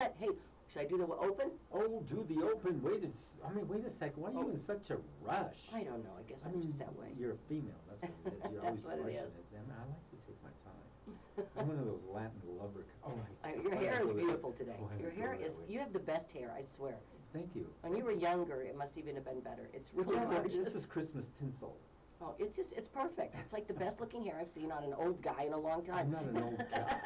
Hey, should I do the open? Oh, do the open. Wait a second. Why are you in such a rush? I don't know. I guess I'm just that way. You're a female. That's what it is. You're That's always what it rushing is. it. And I like to take my time. I'm one of those Latin lover. Your hair is beautiful today. Your hair is. You have the best hair, I swear. Thank you. When you were younger, it must even have been better. It's really gorgeous. This is Christmas tinsel. Oh, it's perfect. It's like the best looking hair I've seen on an old guy in a long time. I'm not an old guy.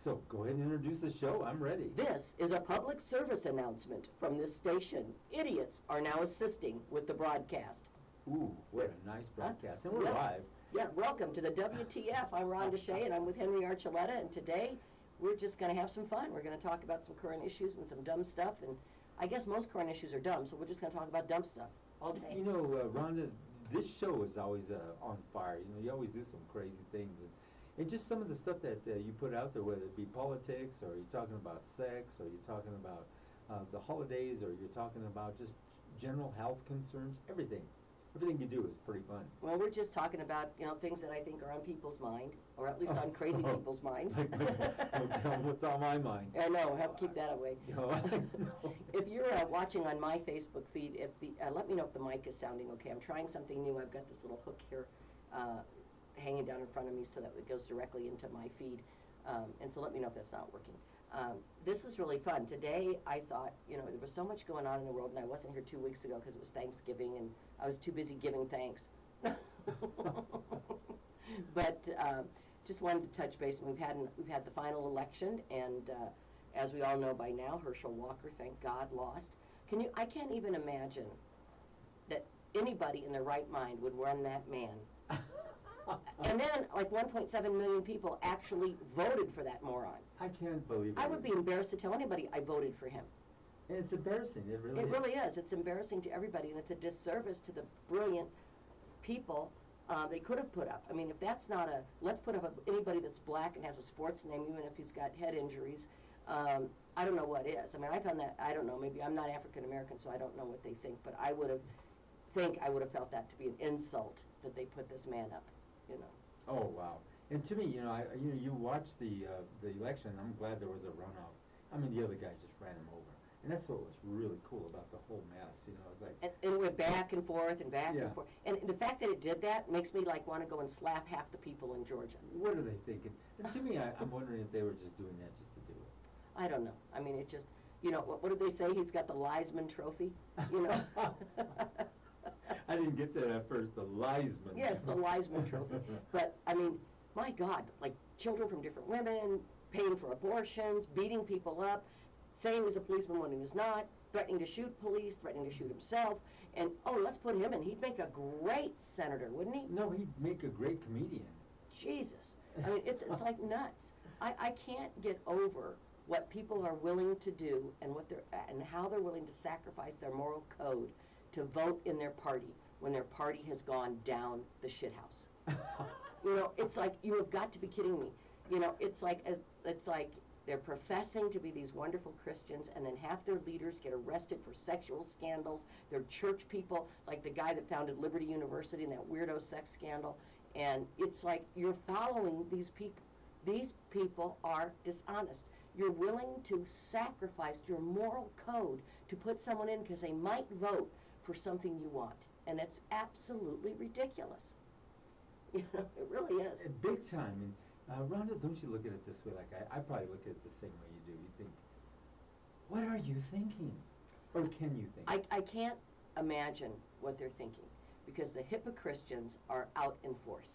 So go ahead and introduce the show. I'm ready. This is a public service announcement from this station. Idiots are now assisting with the broadcast. Ooh, what a nice broadcast. And we're live. Yeah, welcome to the WTF. I'm Rhonda Shea, and I'm with Henry Archuleta, and today we're just going to have some fun. We're going to talk about some current issues and some dumb stuff, and I guess most current issues are dumb, so we're just going to talk about dumb stuff all day. You know, Rhonda, this show is always on fire. You know, you always do some crazy things. And just some of the stuff that you put out there, whether it be politics, or you're talking about sex, or you're talking about the holidays, or you're talking about just general health concerns, everything. Everything you do is pretty fun. Well, we're just talking about, things that I think are on people's mind, or at least on crazy people's minds. Don't tell them what's on my mind. I know, help keep that away. If you're watching on my Facebook feed, let me know if the mic is sounding okay. I'm trying something new. I've got this little hook here hanging down in front of me so that it goes directly into my feed. And so let me know if that's not working. This is really fun. Today, I thought, there was so much going on in the world, and I wasn't here 2 weeks ago because it was Thanksgiving, and I was too busy giving thanks. But just wanted to touch base. We've had the final election, and as we all know by now, Herschel Walker, thank God, lost. I can't even imagine that anybody in their right mind would run that man. And then, like 1.7 million people actually voted for that moron. I can't believe it. I would be embarrassed to tell anybody I voted for him. It's embarrassing. It really is. It's embarrassing to everybody, and it's a disservice to the brilliant people they could have put up. I mean, if that's not let's put up anybody that's black and has a sports name, even if he's got head injuries. I don't know what is. I mean, I found that, I don't know, maybe I'm not African American, so I don't know what they think, but I would have felt that to be an insult that they put this man up. Oh wow! And to me, you watched the election. I'm glad there was a runoff. I mean, the other guy just ran him over, and that's what was really cool about the whole mess. It was like and it went back and forth and back and forth. And the fact that it did that makes me want to go and slap half the people in Georgia. What are they thinking? And to me, I'm wondering if they were just doing that just to do it. I don't know. I mean, it just what did they say? He's got the Leisman Trophy. I didn't get to that at first, the Leisman. Yeah, it's the Leisman Trophy. But, I mean, my God, like children from different women, paying for abortions, beating people up, saying he's a policeman when he was not, threatening to shoot police, threatening to shoot himself. And, let's put him in. He'd make a great senator, wouldn't he? No, he'd make a great comedian. Jesus. I mean, it's like nuts. I can't get over what people are willing to do and how they're willing to sacrifice their moral code to vote in their party when their party has gone down the shithouse. It's like, you have got to be kidding me. It's like they're professing to be these wonderful Christians, and then half their leaders get arrested for sexual scandals. They're church people, like the guy that founded Liberty University and that weirdo sex scandal. And it's like you're following these people. These people are dishonest. You're willing to sacrifice your moral code to put someone in because they might vote for something you want, and it's absolutely ridiculous. It really is. Big time. And Rhonda, don't you look at it this way? Like I probably look at it the same way you do. You think, what are you thinking, or can you think? I can't imagine what they're thinking, because the Christians are out in force.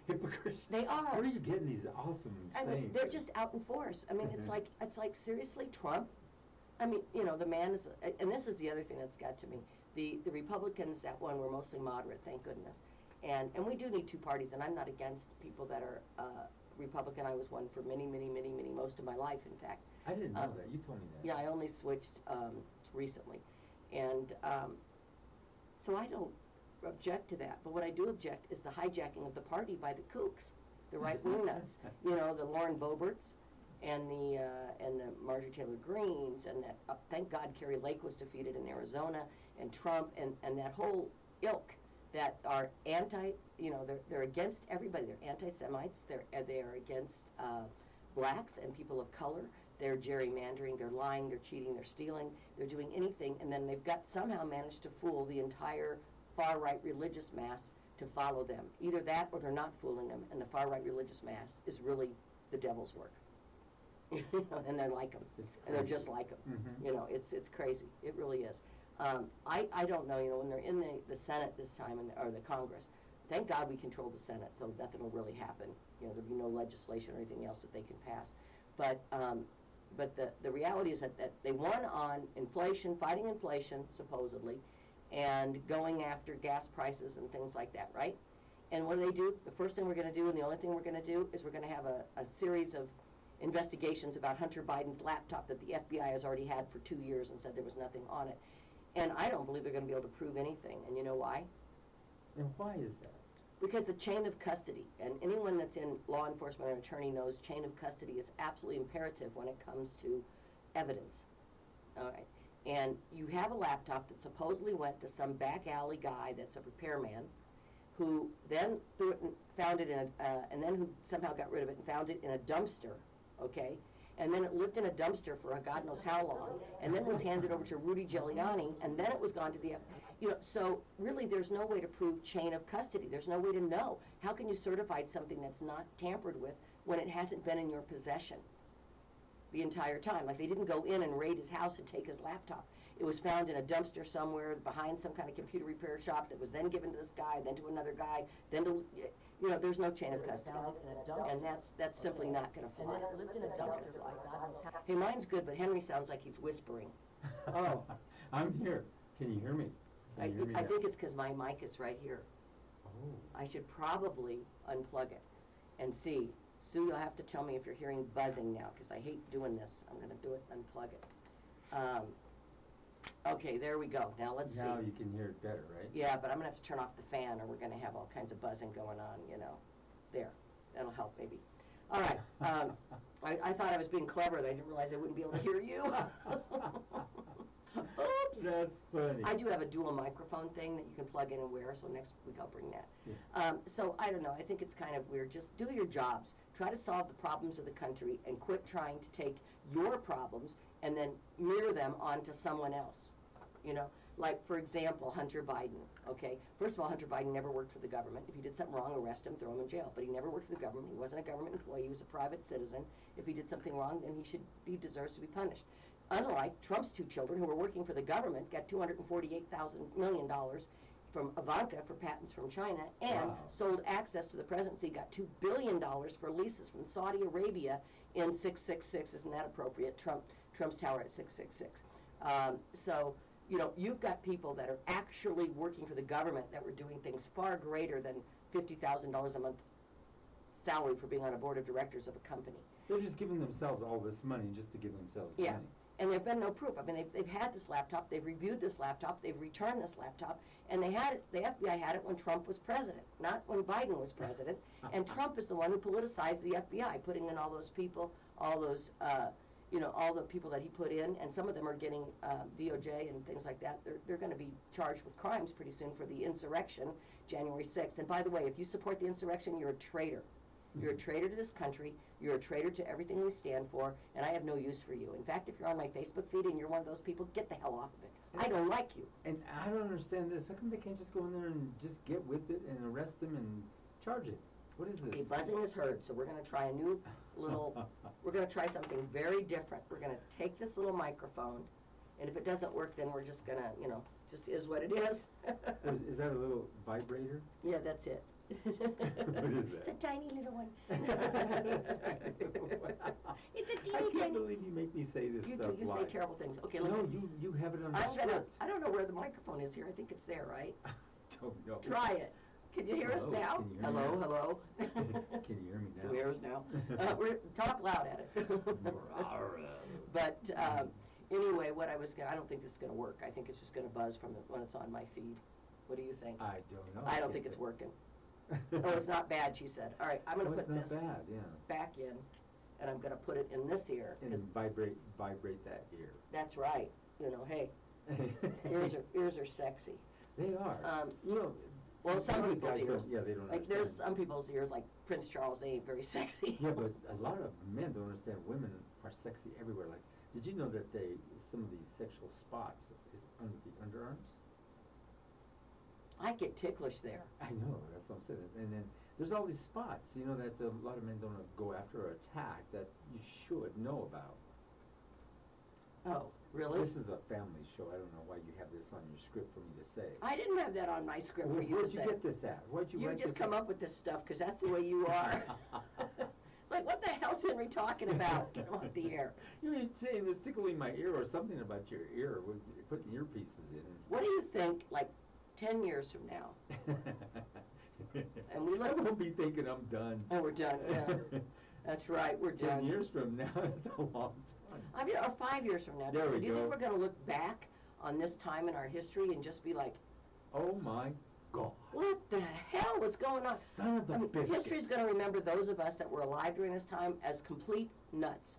Hypocrites. They are. Where are you getting these awesome sayings? They're just out in force. I mean, it's like seriously, Trump. I mean, the man is, and this is the other thing that's got to me. The Republicans that won were mostly moderate, thank goodness. And we do need two parties, and I'm not against people that are Republican. I was one for many, most of my life, in fact. I didn't know that. You told me that. Yeah, I only switched recently. And so I don't object to that. But what I do object is the hijacking of the party by the KUHS, the right-wing nuts. The Lauren Boeberts, and the Marjorie Taylor Greens, and that thank God Carrie Lake was defeated in Arizona, and Trump, and that whole ilk that are they're against everybody. They're anti-Semites. They are against blacks and people of color. They're gerrymandering, they're lying, they're cheating, they're stealing, they're doing anything, and then they've got somehow managed to fool the entire far-right religious mass to follow them. Either that or they're not fooling them, and the far-right religious mass is really the devil's work. And they're like them, and they're just like them. Mm-hmm. It's crazy. It really is. I don't know, when they're in the Senate this time, or the Congress, thank God we control the Senate, so nothing will really happen. There'll be no legislation or anything else that they can pass. But the reality is that they won on inflation, fighting inflation, supposedly, and going after gas prices and things like that, right? And what do? The first thing we're going to do, and the only thing we're going to do, is we're going to have a series of investigations about Hunter Biden's laptop that the FBI has already had for 2 years and said there was nothing on it. And I don't believe they're going to be able to prove anything. And you know why? And why is that? Because the chain of custody, and anyone that's in law enforcement or an attorney knows chain of custody is absolutely imperative when it comes to evidence. All right. And you have a laptop that supposedly went to some back alley guy that's a repairman, who then threw it and found it in and then who somehow got rid of it and found it in a dumpster, okay? And then it lived in a dumpster for God knows how long, and then was handed over to Rudy Giuliani, and then it was gone to the so really there's no way to prove chain of custody. There's no way to know. How can you certify something that's not tampered with when it hasn't been in your possession the entire time? Like, they didn't go in and raid his house and take his laptop. It was found in a dumpster somewhere behind some kind of computer repair shop that was then given to this guy, then to another guy, then to, there's no chain of custody. And that's simply not going to fly. And then it lived in a dumpster for like God knows how. Hey, mine's good, but Henry sounds like he's whispering. Oh, I'm here. Can you hear me? Can you hear me I now? think it's because my mic is right here. Oh. I should probably unplug it and see. Sue, you'll have to tell me if you're hearing buzzing now, because I hate doing this. I'm going to do it, unplug it. Okay, there we go. Now let's see. Now you can hear it better, right? Yeah, but I'm going to have to turn off the fan, or we're going to have all kinds of buzzing going on, There. That'll help, maybe. All right. I thought I was being clever. I didn't realize I wouldn't be able to hear you. Oops. That's funny. I do have a dual microphone thing that you can plug in and wear, so next week I'll bring that. Yeah. So I don't know. I think it's kind of weird. Just do your jobs. Try to solve the problems of the country and quit trying to take your problems and then mirror them onto someone else. Like, for example, Hunter Biden, okay? First of all, Hunter Biden never worked for the government. If he did something wrong, arrest him, throw him in jail. But he never worked for the government. He wasn't a government employee. He was a private citizen. If he did something wrong, then he deserves to be punished. Unlike Trump's two children, who were working for the government, got $248 million from Ivanka for patents from China, and sold access to the presidency, got $2 billion for leases from Saudi Arabia in 666. Isn't that appropriate? Trump's tower at 666. So, you've got people that are actually working for the government that were doing things far greater than $50,000 a month salary for being on a board of directors of a company. They're just giving themselves all this money just to give themselves money. And there've been no proof. I mean, they've had this laptop, they've reviewed this laptop, they've returned this laptop, and the FBI had it when Trump was president, not when Biden was president. And Trump is the one who politicized the FBI, putting in all those people, all those, all the people that he put in, and some of them are getting DOJ and things like that. They're going to be charged with crimes pretty soon for the insurrection, January 6th. And by the way, if you support the insurrection, you're a traitor. You're a traitor to this country. You're a traitor to everything we stand for, and I have no use for you. In fact, if you're on my Facebook feed and you're one of those people, get the hell off of it. I don't like you. And I don't understand this. How come they can't just go in there and just get with it and arrest him and charge it? What is this? Okay, buzzing is heard, so we're going to try a new we're going to try something very different. We're going to take this little microphone, and if it doesn't work, then we're just going to, just is what it is. Is that a little vibrator? Yeah, that's it. What is that? It's a tiny little one. It's a I teeny can't tiny. believe you make me say this You stuff do. You say live. terrible things. Okay, No, let me. you have it on the I'm gonna. script. I don't know where the microphone is here. I think it's there, right? Don't know. Try it. Can you hear us Hello, now? can you hear me Hello. Can you hear me now? Can you hear us now? Talk loud at it. But anyway, I don't think this is gonna work. I think it's just gonna buzz when it's on my feed. What do you think? I don't know. I don't think it's working. Oh, it's not bad, she said. All right, I'm going to put it's this not bad, yeah. back in, and I'm going to put it in this ear. And vibrate that ear. That's right. Hey, ears are sexy. They are. Well, some lot of people's guys ears. don't, yeah, they don't Like, there's understand. some people's ears, like Prince Charles, they ain't very sexy. Yeah, but a lot of men don't understand women are sexy everywhere. Like, did you know that some of these sexual spots is under the underarms? I get ticklish there. I know, that's what I'm saying. And then there's all these spots, that a lot of men don't go after or attack that you should know about. Oh, really? This is a family show. I don't know why you have this on your script for me to say. I didn't have that on my script for you to Where'd say. you get this at? Where'd you You write just this come at? up with this stuff because that's the way you are. Like, what the hell's Henry talking about? Get him off the air. You're saying this tickling my ear or something about your ear, with putting earpieces in and stuff. What do you think, like, 10 years from now? And we I look. won't be thinking I'm done. Oh, we're done, yeah. That's right, we're 10 done. years from now, that's a long time. I mean, or 5 years from now. There we Do you go. think we're going to look back on this time in our history and just be like, Oh my God. what the hell was going on? Son of a I mean, biscuit. history's going to remember those of us that were alive during this time as complete nuts.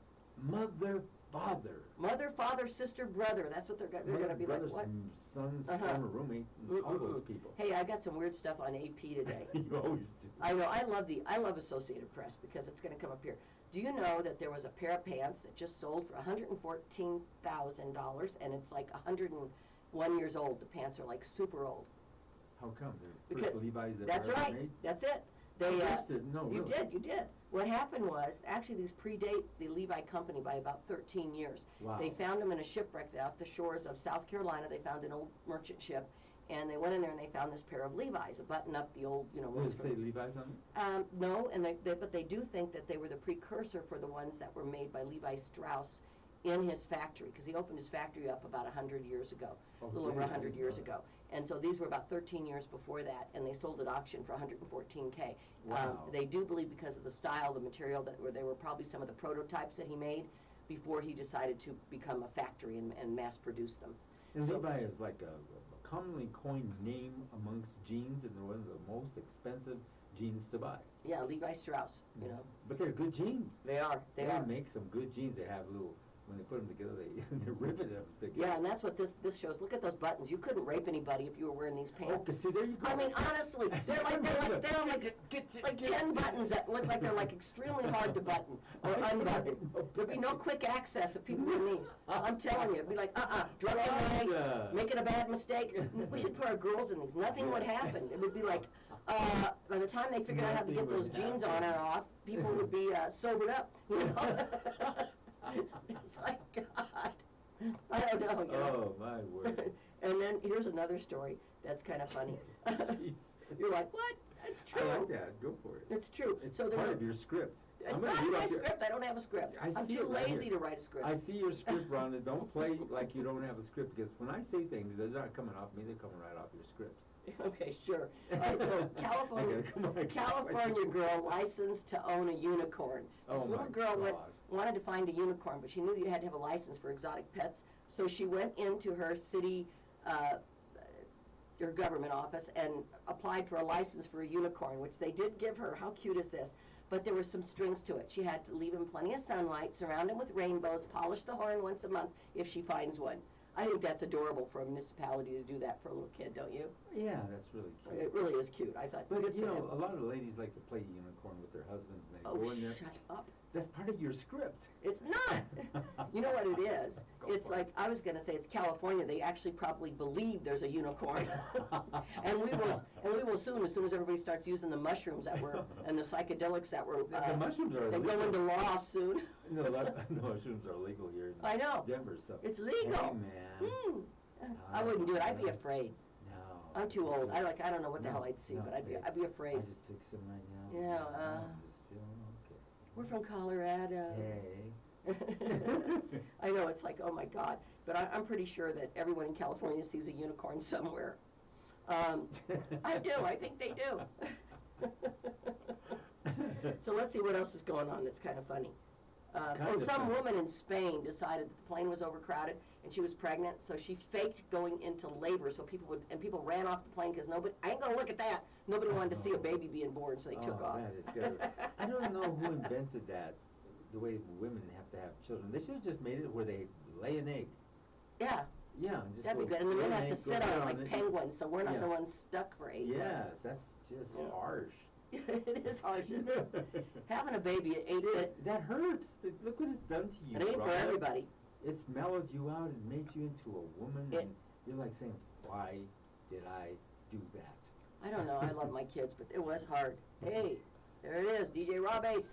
Mother, father. Mother, father, sister, brother. That's what they're going to be like. Brothers, What? sons, Uh-huh. former roommate, and all those people. Hey, I got some weird stuff on AP today. You always do. I know. I love Associated Press because it's going to come up here. Do you know that there was a pair of pants that just sold for $114,000 and it's like 101 years old? The pants are like super old. How come? The Because first Levi's that That's were ever right. made? That's it. I They guessed it. No, You really. did. What happened was, actually these predate the Levi company by about 13 years. Wow. They found them in a shipwreck off the shores of South Carolina. They found an old merchant ship, and they went in there and they found this pair of Levi's, a button up the old, Does ones it from- say Levi's on it? No, but they do think that they were the precursor for the ones that were made by Levi Strauss in his factory, because he opened his factory up about 100 years ago, Oh, a little over did he? 100 years Oh. ago. And so these were about 13 years before that, and they sold at auction for 114K. Wow. They do believe because of the style, the material, they were probably some of the prototypes that he made before he decided to become a factory and mass produce them. And So- Levi is like a commonly coined name amongst jeans, and they're one of the most expensive jeans to buy. Yeah, Levi Strauss, But they're good jeans. They are. They are. make some good jeans. They have little, when they put them together, they rivet them together. Yeah, and that's what this shows. Look at those buttons. You couldn't rape anybody if you were wearing these Oh, pants. 'cause see, there you go. I mean, honestly, they're like 10 buttons that look like they're like extremely hard to button or unbutton. There'd be no quick access if people were in these. I'm telling you, it'd be like, drunken nights, Yeah. making a bad mistake. We should put our girls in these. Nothing would happen. It would be like, by the time they figured out how to get Nothing those would jeans on happen. and off, people would be sobered up. It's like, God, I don't know. Oh, my word. And then here's another story that's kind of funny. Jesus. You're like, what? It's I true. like that. Go for it. It's true. It's So there's part a, of your script. it's I'm gonna not read my off your- script. I don't have a script. I I'm see too it right lazy here. to write a script. I see your script, Rhonda. Don't play like you don't have a script, because when I say things, they're not coming off me, they're coming right off your script. Okay, sure. All right, so I gotta California girl licensed to own a unicorn. This Oh little my girl God. wanted to find a unicorn, but she knew you had to have a license for exotic pets. So she went into her city, her government office, and applied for a license for a unicorn, which they did give her. How cute is this? But there were some strings to it. She had to leave him plenty of sunlight, surround him with rainbows, polish the horn once a month if she finds one. I think that's adorable for a municipality to do that for a little kid, don't you? Yeah, that's really cute. It really is cute. I thought, But good you for know, them. a lot of ladies like to play unicorn with their husbands, and they Oh, go in there. shut up. That's part of your script. It's not. You know what it is? Go It's for it. like, I was gonna say it's California. They actually probably believe there's a unicorn. And we will soon, as soon as everybody starts using the mushrooms that were, and the psychedelics that were, The mushrooms are they illegal. go into law soon. No, the mushrooms are legal here in I know. Denver, so. It's legal. Hey, man. Hmm. I wouldn't do it. I'd be afraid. No. I'm too old. I don't know what the No, hell I'd see, no, but I'd babe. be afraid. I just took some right now. Yeah, I'm just feeling okay. We're from Colorado. Hey. I know, it's like, oh my God. But I'm pretty sure that everyone in California sees a unicorn somewhere. I do, I think they do. So let's see what else is going on that's kind of funny. Some woman in Spain decided that the plane was overcrowded and she was pregnant, so she faked going into labor so people ran off the plane because I ain't gonna look at that. Nobody wanted to see a baby being born, so they took off. That is good. I don't know who invented that, the way women have to have children. They should have just made it where they lay an egg. Yeah, Yeah, and just That'd be go good. And the men have lay, to go sit on it like it. penguins, so we're not Yeah. the ones stuck for 8 Yes, months. that's just Yeah. harsh. It is harsh. Having a baby at 8 months, That hurts. Look what it's done to you. it ain't for Rhonda. everybody. It's mellowed you out and made you into a woman, and you're like saying, "Why did I do that?" I don't know. I love my kids, but it was hard. Hey, there it is, DJ Rob Ace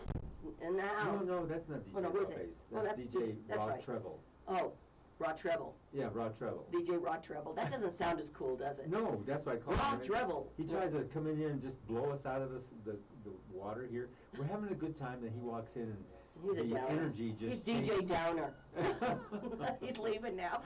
in the house. No, that's not DJ Oh, no, Rob who's it? Ace. Oh, That's that's DJ that's Rod right. Treble. Oh, Rod Treble. Yeah, Rod Treble. DJ Rod Treble. That doesn't sound as cool, does it? No, that's why I call Rod him. Treble. He tries to come in here and just blow us out of the water here. We're having a good time, and he walks in and He's a the downer. energy just He's DJ changes. Downer. He's leaving now.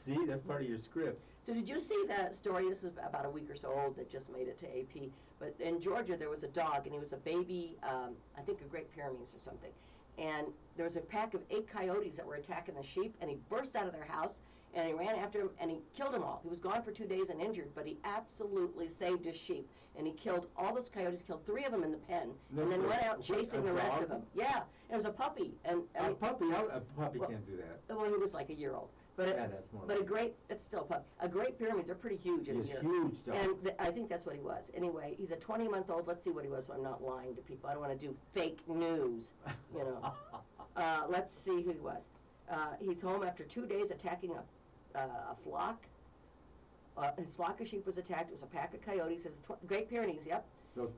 See, that's part of your script. So did you see that story? This is about a week or so old that just made it to AP. But in Georgia, there was a dog, and he was a baby, I think a Great Pyrenees or something. And there was a pack of 8 coyotes that were attacking the sheep, and he burst out of their house, and he ran after them, and he killed them all. He was gone for 2 days and injured, but he absolutely saved his sheep. And he killed all those coyotes, killed 3 of them in the pen, No, and then sir. went out chasing A the rest dog? of them. Yeah, it was a puppy. And I A mean, puppy well, can't do that. well, he was like a year old. But Yeah, that's more but like it's still a puppy. A Great Pyrenees, they're pretty huge in a He's year. huge dog. And I think that's what he was. Anyway, he's a 20-month-old. Let's see what he was, so I'm not lying to people. I don't want to do fake news, you know. Let's see who he was. He's home after 2 days attacking a flock. His flock of sheep was attacked. It was a pack of coyotes. His Great Pyrenees, yep.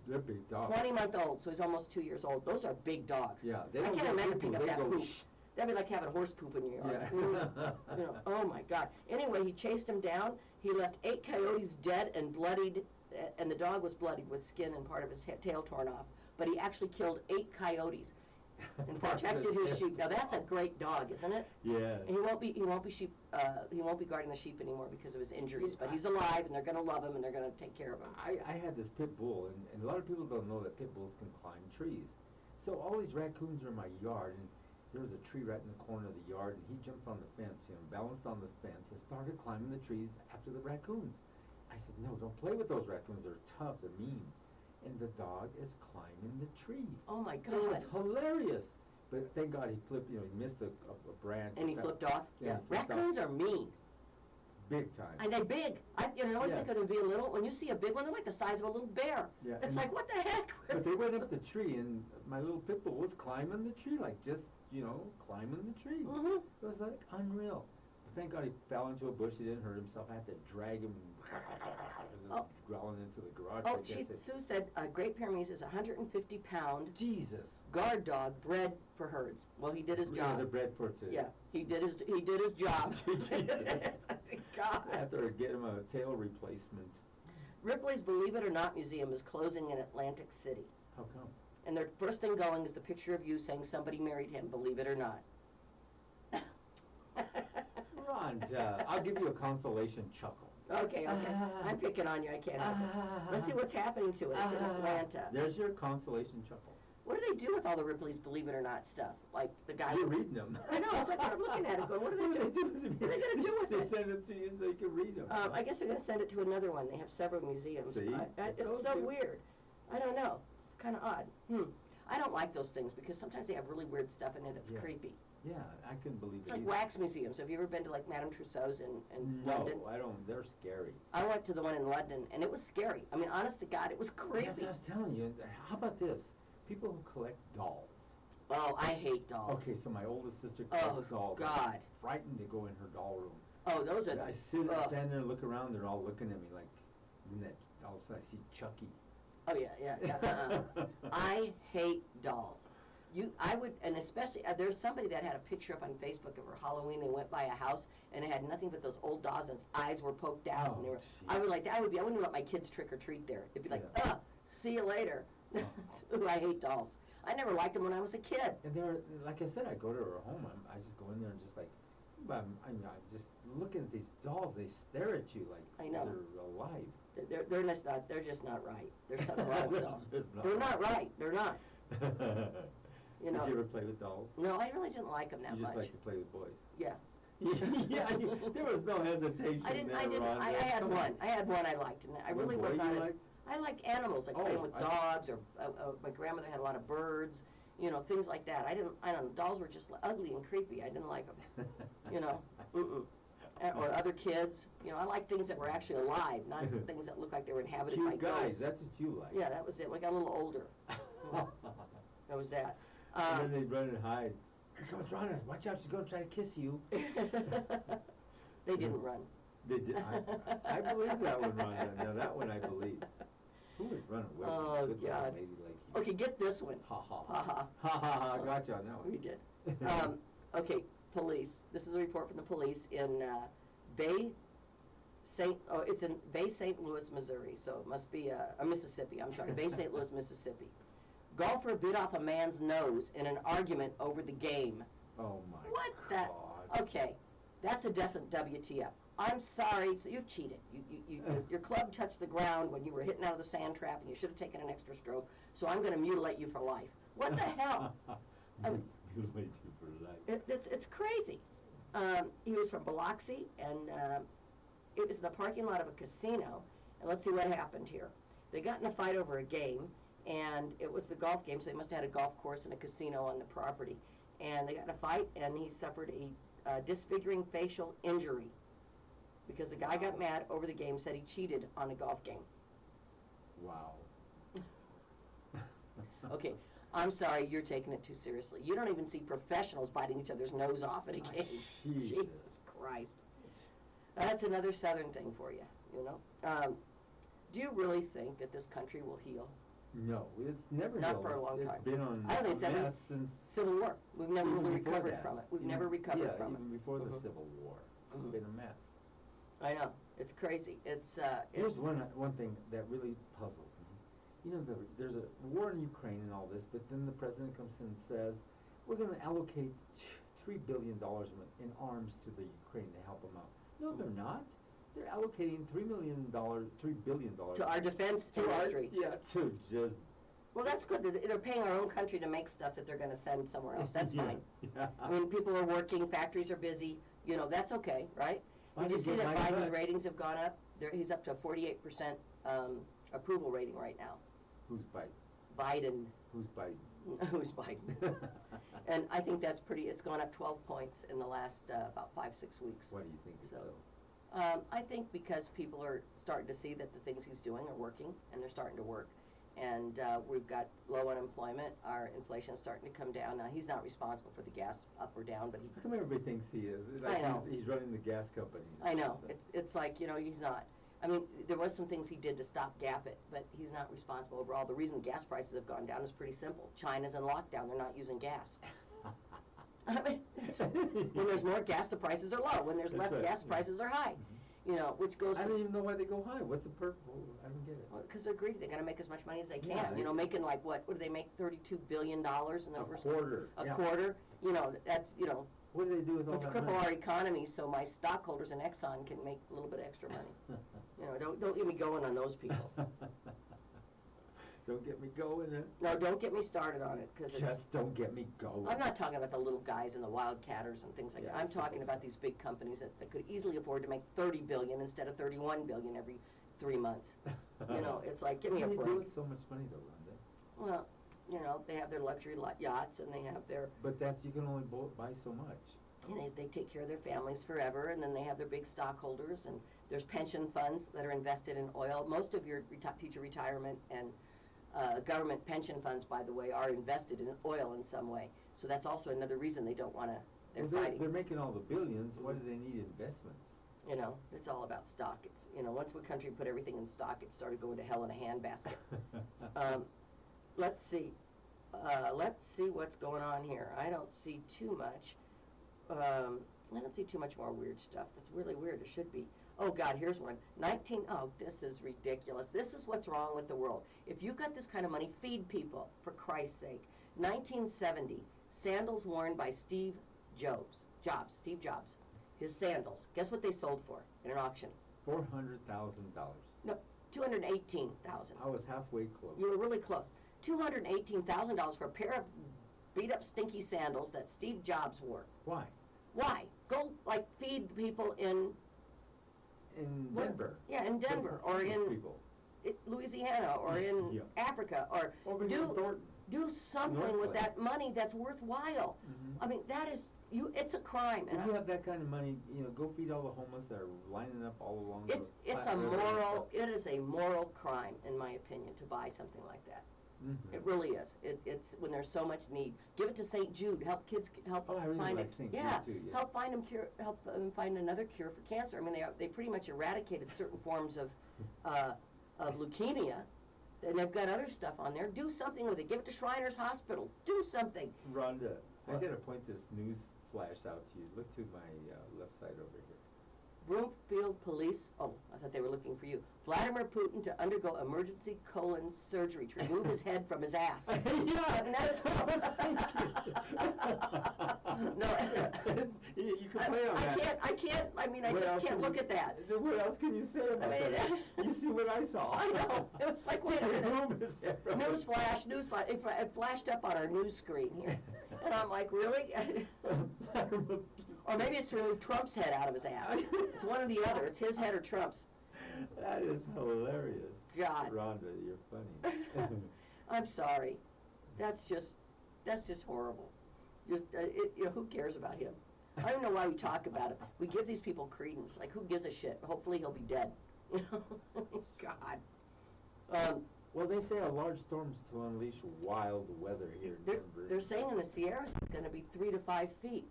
They're big dogs. 20-month-old, so he's almost 2 years old. Those are big dogs. Yeah, they I don't can't go imagine people, picking up they that go poop. shh. That'd be like having a horse poop in your yard. Yeah. You know, oh my God. Anyway, he chased him down. He left 8 coyotes dead and bloodied, and the dog was bloodied with skin and part of his tail torn off. But he actually killed 8 coyotes and protected his sheep. Now that's a great dog, isn't it? Yes. And he won't be guarding the sheep anymore because of his injuries. But he's alive, and they're going to love him, and they're going to take care of him. I had this pit bull, and a lot of people don't know that pit bulls can climb trees. So all these raccoons are in my yard, and there was a tree right in the corner of the yard, and he jumped on the fence, balanced on the fence, and started climbing the trees after the raccoons. I said, no, don't play with those raccoons. They're tough, they're mean. And the dog is climbing the tree. Oh my It was God. hilarious. But thank God he flipped, he missed a branch. And he flipped off? Yeah, he flipped off. Raccoons are mean. Big time. And they're big. I always think Yes. of them being little. When you see a big one, they're like the size of a little bear. Yeah, It's and- like, what the heck? But they went up the tree, and my little pit bull was climbing the tree, like just, climbing the tree. Mhm. It was like unreal. But thank God he fell into a bush. He didn't hurt himself. I had to drag him, Oh. growling into the garage. Oh, I guess Sue said Great Pyrenees is a 150-pound Jesus. guard dog bred for herds. Well, he did his Yeah, job. they're bred for it too. Yeah, he did his job. God. After get him a tail replacement. Ripley's Believe It or Not Museum is closing in Atlantic City. How come? And their first thing going is the picture of you saying somebody married him, believe it or not. Rhonda, I'll give you a consolation chuckle. Okay. I'm picking on you, I can't help it. Let's see what's happening to it. It's in Atlanta. There's your consolation chuckle. What do they do with all the Ripley's Believe It or Not stuff? Like the guy. You're reading them. I know, it's like I'm looking at it going, what do they do? What are they going to do with They it? send it to you so you can read them. I guess they're going to send it to another one. They have several museums. See? I It's told so you. weird. I don't know. It's kind of odd. I don't like those things because sometimes they have really weird stuff in it. It's Yeah. creepy. Yeah, I couldn't believe It's it. like either. wax museums. Have you ever been to like Madame Tussauds in London? No, I don't. They're scary. I went to the one in London and it was scary. I mean, honest to God, it was creepy. Yes, I was telling you. How about this? People who collect dolls. Oh, I hate dolls. Okay, so my oldest sister collects dolls. God. I'm frightened to go in her doll room. Oh, those are. I stand there and look around. They're all looking at me like, and then all of a sudden I see Chucky. Oh yeah. I hate dolls. I would, and especially there's somebody that had a picture up on Facebook of her Halloween. They went by a house and it had nothing but those old dolls, and its eyes were poked out. Oh, And they were. jeez. I was like, I wouldn't let my kids trick or treat there. It'd be like, Yeah. see you later. Ooh, I hate dolls. I never liked them when I was a kid. And they're, like I said, I go to her home. I just go in there and just like, I'm just looking at these dolls. They stare at you like I know. they're alive. They're just not right. There's something wrong with dolls. There's They're not right. They're not. You know. Did you ever play with dolls? No, I really didn't like them that You just much. like to play with boys. Yeah. Yeah, there was no hesitation I didn't. there, I Rhonda. had Come one. on. I had one I liked, and I One really boy was you not. liked? I like animals, like Oh, playing with I- dogs, or my grandmother had a lot of birds, you know, things like that. I don't know, dolls were just ugly and creepy. I didn't like them, you know, or other kids, you know, I like things that were actually alive, not things that look like they were inhabited by Cute guys, ghosts. that's what you like. Yeah, that was it. We got a little older. That was that. And then they'd run and hide. Here comes Rhonda, watch out, she's gonna try to kiss you. They didn't run. They did. I believe that one, Rhonda. Now that one I believe. Who would run away Oh, from a good looking God. lady like you? Okay, get this one. Ha ha. Ha ha. Ha ha ha, I got you on that one. We did. Okay, police. This is a report from the police in it's in Bay St. Louis, Missouri, so it must be Mississippi, I'm sorry, Bay St. Louis, Mississippi. Golfer bit off a man's nose in an argument over the game. Oh my What God. the? Okay, that's a definite WTF. I'm sorry, so you cheated. Your club touched the ground when you were hitting out of the sand trap, and you should have taken an extra stroke, so I'm going to mutilate you for life. What the hell? I mean, Mutilate you for life. It's crazy. He was from Biloxi, and it was in the parking lot of a casino. And let's see what happened here. They got in a fight over a game, and it was the golf game, so they must have had a golf course and a casino on the property. And they got in a fight, and he suffered a disfiguring facial injury because the guy got mad over the game, said he cheated on a golf game. Wow. Okay, I'm sorry, you're taking it too seriously. You don't even see professionals biting each other's nose off at a game. Jesus Christ. That's another Southern thing for you, you know. Do you really think that this country will heal? No, it's never Not healed. for a long time. It's been on I don't think it's ever mess since Civil War. We've never even really before recovered that. from it. We've Even- never recovered from even it. before the Mhm. Civil War, it's Mhm. been a mess. I know. It's crazy. Here's one thing that really puzzles me. You know, there's a war in Ukraine and all this, but then the president comes in and says, we're going to allocate $3 billion in arms to the Ukraine to help them out. No, they're not. They're allocating $3 billion to our defense industry. To just. Well, that's good. They're paying our own country to make stuff that they're going to send somewhere else. That's Yeah, fine. yeah. I mean, people are working, factories are busy. You know, that's okay, right? Did you see that Biden's ratings have gone up? He's up to a 48% approval rating right now. Who's Biden? Biden. Who's Biden? Who's Biden? And I think that's it's gone up 12 points in the last about 5-6 weeks. Why do you think it's so? I think because people are starting to see that the things he's doing are working, and they're starting to work. And we've got low unemployment. Our inflation's starting to come down. Now, he's not responsible for the gas up or down, but How come everybody thinks he is? Like I know. He's running the gas company. I know. It's like, you know, he's not. I mean, there was some things he did to stop Gap it, but he's not responsible overall. The reason gas prices have gone down is pretty simple. China's in lockdown. They're not using gas. I mean, when there's more gas, the prices are low. When there's That's less right, gas, yeah. prices are high. You know, which goes I to... don't even know why they go high. What's the purpose? I don't get it. Because they're greedy. They got to make as much money as they can. Yeah, you know, making like, what do they make, $32 billion in the A first... quarter. A Yeah. quarter. You know, that's, you know... What do they do with all Let's that cripple money? our economy so my stockholders in Exxon can make a little bit extra money. You know, don't get me going on those people. Don't get me going. No, don't get me started on it, because Just don't get me going. I'm not talking about the little guys and the wildcatters and things like Yeah, that. I'm simple talking about stuff. these big companies that could easily afford to make $30 billion instead of $31 billion every 3 months. You know, it's like, give me a What do they do break. with so much money though, Rhonda? Well, you know, they have their luxury yachts, and they have their, But you can only buy so much. and they take care of their families forever, and then they have their big stockholders, and there's pension funds that are invested in oil. Most of your teacher retirement and government pension funds, by the way, are invested in oil in some way. So that's also another reason they don't want to, they're fighting. They're making all the billions. Why do they need investments? You know, it's all about stock. It's, you know, once the country put everything in stock, it started going to hell in a handbasket. Let's see what's going on here. I don't see too much. I don't see too much more weird stuff. That's really weird. There should be. Oh, God, here's one. Oh, this is ridiculous. This is what's wrong with the world. If you've got this kind of money, feed people, for Christ's sake. 1970, sandals worn by Steve Jobs. His sandals. Guess what they sold for in an auction? $400,000. No, $218,000. I was halfway close. You were really close. $218,000 for a pair of beat-up, stinky sandals that Steve Jobs wore. Why? Why? Go, like, feed people in Denver. Yeah, in Denver, or Homeless in people. Louisiana, or in Yeah. Africa, or Over here in do Thornton. Do something North with Place. that money that's worthwhile. Mhm. I mean, that is, it's a crime. If And you have that kind of money, go feed all the homeless that are lining up all along the it's Platte a River and moral, stuff. it is a moral crime, in my opinion, to buy something like that. Mhm. It really is. It's when there's so much need. Give it to St. Jude. Help kids. Help Oh, I really find like it. St. Jude Yeah. too, yeah. Help find them cure. Help them find another cure for cancer. I mean, they pretty much eradicated certain forms of leukemia, and they've got other stuff on there. Do something with it. Give it to Shriners Hospital. Do something. Rhonda, I What? gotta point this news flash out to you. Look to my left side over here. Broomfield police, oh, I thought they were looking for you. Vladimir Putin to undergo emergency colon surgery to remove his head from his ass. Yeah, that's what I was thinking. No, you can play on that. I can't, I mean, I What just else can't can look you- at that. What else can you say about I mean, that? You see what I saw. I know. It was like, wait a minute. Remove his head from his- Newsflash, it flashed up on our news screen here. And I'm like, really? Or maybe it's to remove Trump's head out of his ass. It's one or the other. It's his head or Trump's. That is hilarious. God. Rhonda, you're funny. I'm sorry. That's just horrible. Who cares about him? I don't know why we talk about it. We give these people credence. Like, who gives a shit? Hopefully he'll be dead. God. Well, they say a large storm's to unleash wild weather here in Denver. They're saying in the Sierras it's going to be 3 to 5 feet.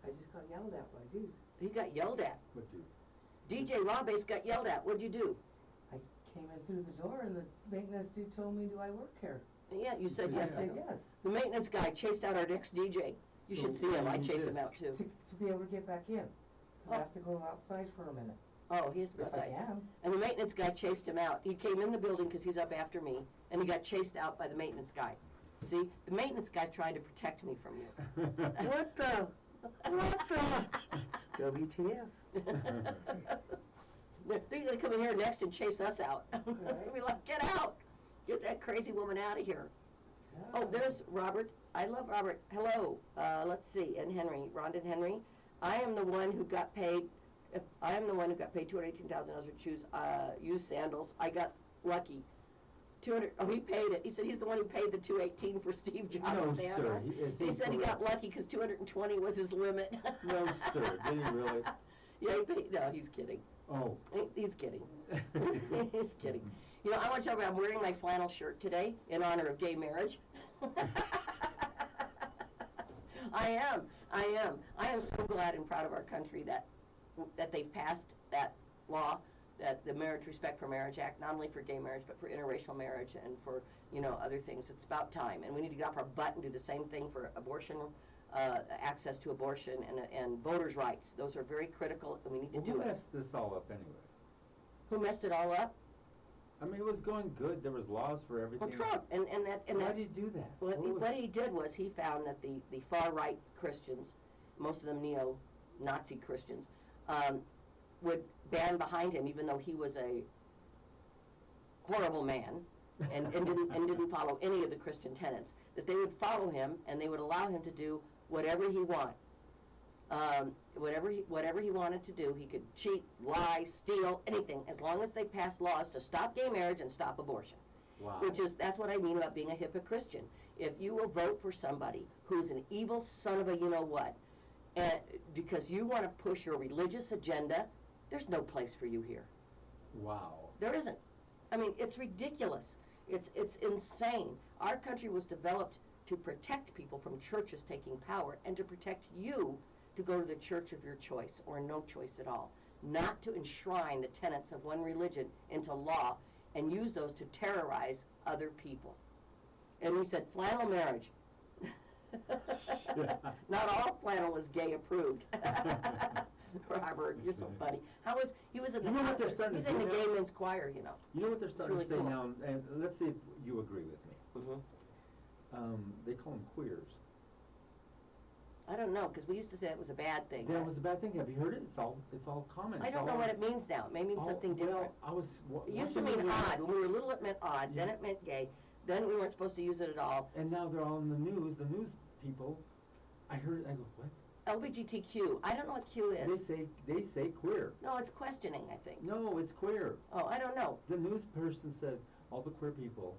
I just got yelled at by a dude. He got yelled at. What do? DJ Robes got yelled at. What'd you do? I came in through the door and the maintenance dude told me, do I work here? Yeah, you said I yes. said yes. The maintenance guy chased out our next DJ. You So should see him. I you chase just- him out too. To be able to get back in. Because Oh. I have to go outside for a minute. Oh, he has to go If I outside. can. And the maintenance guy chased him out. He came in the building because he's up after me, and he got chased out by the maintenance guy. See, the maintenance guy's trying to protect me from you. What the? What the? WTF. They're going to come in here next and chase us out. We're like, get out! Get that crazy woman out of here. Oh, there's Robert. I love Robert. Hello. Let's see. And Henry. Rhonda and Henry. I am the one who got paid. I am the one who got paid $218,000 for used sandals. I got lucky. 200. Oh, he paid it. He said he's the one who paid the $218 for Steve Jobs No, sandals. sir. He said he got incorrect. lucky because $220 was his limit. No, sir. Did he really? Yeah, he paid. No, he's kidding. Oh. He's kidding. He's kidding. You know, I want you to know I'm wearing my flannel shirt today in honor of gay marriage. I am. I am so glad and proud of our country that they've passed that law, that the Marriage Respect for Marriage Act, not only for gay marriage, but for interracial marriage and for, other things. It's about time. And we need to get off our butt and do the same thing for abortion, access to abortion and voters' rights. Those are very critical, and we need to Well, do who it. messed this all up anyway? Who messed it all up? I mean, it was going good. There was laws for everything. Well, Trump. And Why that, did he do that? what he did was he found that the far-right Christians, most of them neo-Nazi Christians, would band behind him even though he was a horrible man and didn't follow any of the Christian tenets, that they would follow him and they would allow him to do whatever he wanted. Whatever he wanted to do, he could cheat, lie, steal, anything, as long as they passed laws to stop gay marriage and stop abortion. Wow. That's what I mean about being a hypocristian. If you will vote for somebody who's an evil son of a you-know-what, and because you want to push your religious agenda, there's no place for you here. Wow. There isn't. I mean, it's ridiculous. It's insane. Our country was developed to protect people from churches taking power and to protect you to go to the church of your choice or no choice at all, not to enshrine the tenets of one religion into law and use those to terrorize other people. And he said, flannel marriage. Not all flannel is gay approved. Robert, you're so funny. He was in the, You know what they're starting he's to in do the now? gay men's choir, You know what they're starting really to say cool. now, and let's see if you agree with me. Mm-hmm. They call them queers. I don't know, because we used to say it was a bad thing. That was a bad thing. Have you heard it? It's all common. I It's don't all know what on- it means now. It may mean something different. Well, I was. It used to mean odd. When we were little, it meant odd. Then Yeah. it meant gay. Then we weren't supposed to use it at all. And now they're all in the news. The news people. I heard. I go, what? LGBTQ. I don't know what Q is. They say queer. No, it's questioning, I think. No, it's queer. Oh, I don't know. The news person said all the queer people.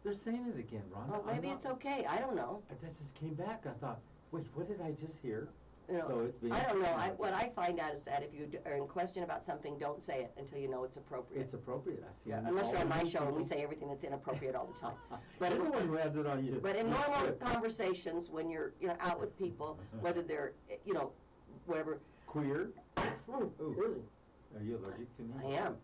They're saying it again, Rhonda. Well, maybe it's okay. I don't know. That just came back. I thought, wait, what did I just hear? You know, So it's being I don't know. said What again. I find out is that if you are in question about something, don't say it until you know it's appropriate. It's appropriate. I see. Yeah, unless you're on my all show and we people- say everything that's inappropriate all the time. You're the one who has it on you. But in your normal script. conversations, when you're out with people, whether they're whatever. Queer. Ooh, Ooh. Are you allergic to me? I am.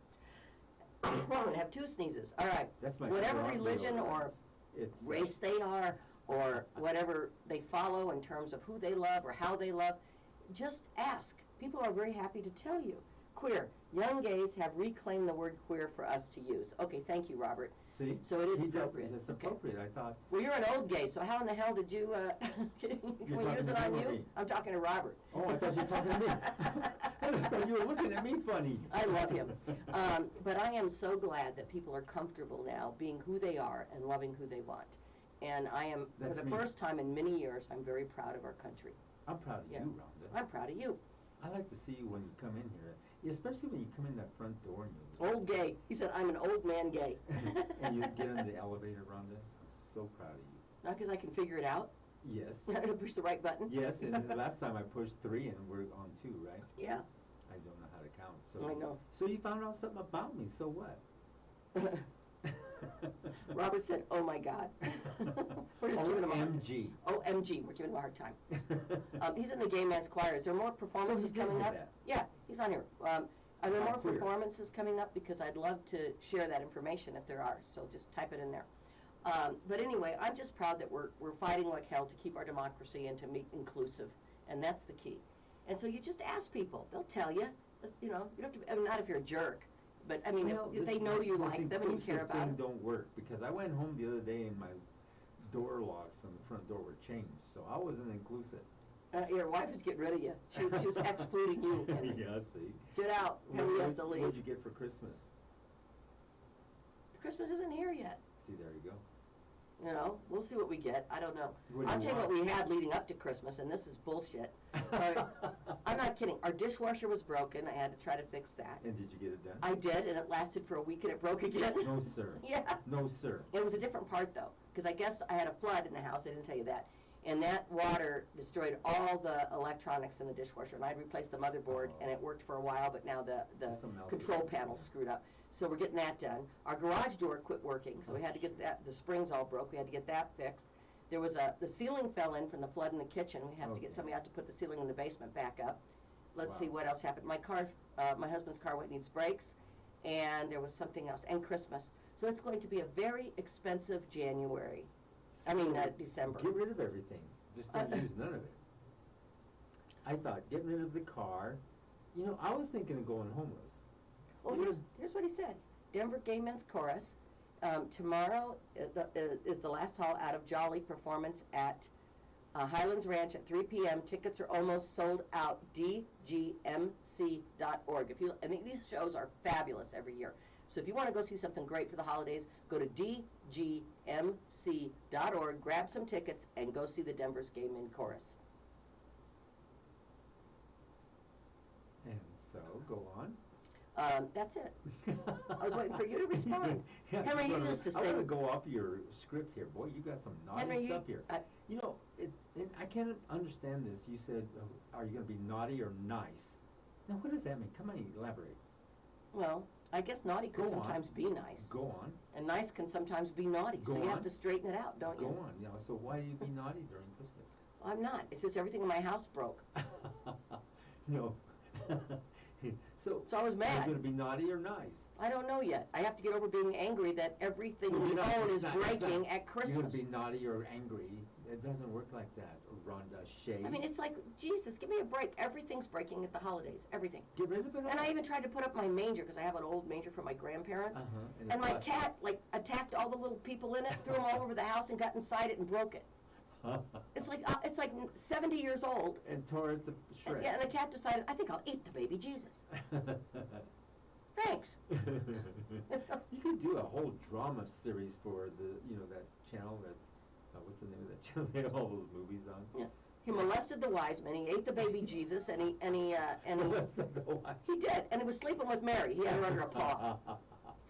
Well, I'm gonna have 2 sneezes. All right. That's my Whatever favorite religion deodorant. or It's race they are, or whatever they follow in terms of who they love or how they love, just ask. People are very happy to tell you. Queer. Young gays have reclaimed the word queer for us to use. Okay, thank you, Robert. See. So it is He does- appropriate. It's Okay. appropriate. I thought. Well, you're an old gay, so how in the hell did you, can we talking use to it on me or you? me? I'm talking to Robert. Oh, I thought you were talking to me. I thought you were looking at me funny. I love him. But I am so glad that people are comfortable now being who they are and loving who they want. And I am, for That's the me. first time in many years, I'm very proud of our country. I'm proud of Yeah. you, Rhonda. I'm proud of you. I like to see you when you come in here, especially when you come in that front door and you Old gay. He said, I'm an old man gay. and you get in the elevator, Rhonda. I'm so proud of you. Not because I can figure it out. Yes. Push the right button. Yes, and the last time I pushed 3 and we're on 2, right? Yeah. I don't know how to count. So I know. So you found out something about me. So what? Robert said, oh my God. We're just giving him a hard time. OMG. OMG, we're giving him a hard time. He's in the Gay Man's Choir. Is there more performances he did coming do up? that. Yeah, he's on here. Are there I'm more queer. performances coming up? Because I'd love to share that information if there are, so just type it in there. But anyway, I'm just proud that we're fighting like hell to keep our democracy and to be inclusive, and that's the key. And so you just ask people. They'll tell you. You know, you don't have to, I mean, not if you're a jerk, but I mean, Well, if they know you this like them and you care inclusive about thing them. don't work because I went home the other day and my door locks on the front door were changed, so I wasn't inclusive. Your wife is getting rid of you. She was excluding you. Henry. Yeah, see. Get out. Henry has to leave. What'd you get for Christmas? Christmas isn't here yet. See, there you go. You know, we'll see what we get. I don't know. What do I'll you tell you what want? we had leading up to Christmas, and this is bullshit. I'm not kidding. Our dishwasher was broken. I had to try to fix that. And did you get it done? I did, and it lasted for a week, and it broke again. No, sir. Yeah. No, sir. It was a different part, though, because I guess I had a flood in the house. I didn't tell you that. And that water destroyed all the electronics in the dishwasher, and I'd replaced the motherboard, and it worked for a while, but now the Something else control is- panel's screwed up. So we're getting that done. Our garage door quit working, so we had to get that, the springs all broke, we had to get that fixed. There was the ceiling fell in from the flood in the kitchen. We have to get Okay. somebody out to put the ceiling in the basement back up. Let's see Wow. what else happened. My husband's car needs brakes, and there was something else, and Christmas. So it's going to be a very expensive January. December. Get rid of everything. Just don't use none of it. I thought getting rid of the car. You know, I was thinking of going homeless. Well, here's what he said. Denver Gay Men's Chorus. Tomorrow is the last hall out of Jolly performance at Highlands Ranch at 3 p.m. Tickets are almost sold out. DGMC.org. These shows are fabulous every year. So if you want to go see something great for the holidays, go to DGMC.org, grab some tickets, and go see the Denver's Gay Men Chorus. And so, go on. That's it. I was waiting for you to respond. Yeah, Henry, you used to I say- want to go off your script here. Boy, you got some naughty Henry, stuff here. You know, I can't understand this. You said, are you going to be naughty or nice? Now, what does that mean? Come on, elaborate. Well, I guess naughty can Go on. sometimes be nice. Go on. And nice can sometimes be naughty. Go so you on. have to straighten it out, don't Go you? on. You know, so why do you be naughty during Christmas? I'm not. It's just everything in my house broke. No. So I was are mad. you going to be naughty or nice? I don't know yet. I have to get over being angry that everything So we you're not- own it's is not- it's breaking not- at You're Christmas. going to be naughty or angry. It doesn't work like that, Rhonda Shea. I mean, it's like, Jesus, give me a break. Everything's breaking at the holidays. Everything. Get rid of it all. And I even tried to put up my manger because I have an old manger from my grandparents. Uh-huh. And my it cat, attacked all the little people in it, threw them all over the house and got inside it and broke it. It's like 70 years old. and tore it to shreds. Yeah, and the cat decided, I think I'll eat the baby Jesus. Thanks. You could do a whole drama series for that channel that, what's the name of that channel they have all those movies on? Yeah. He molested the wise men. He ate the baby Jesus, and he Molested the wife. he did, and he was sleeping with Mary. He had her under a paw.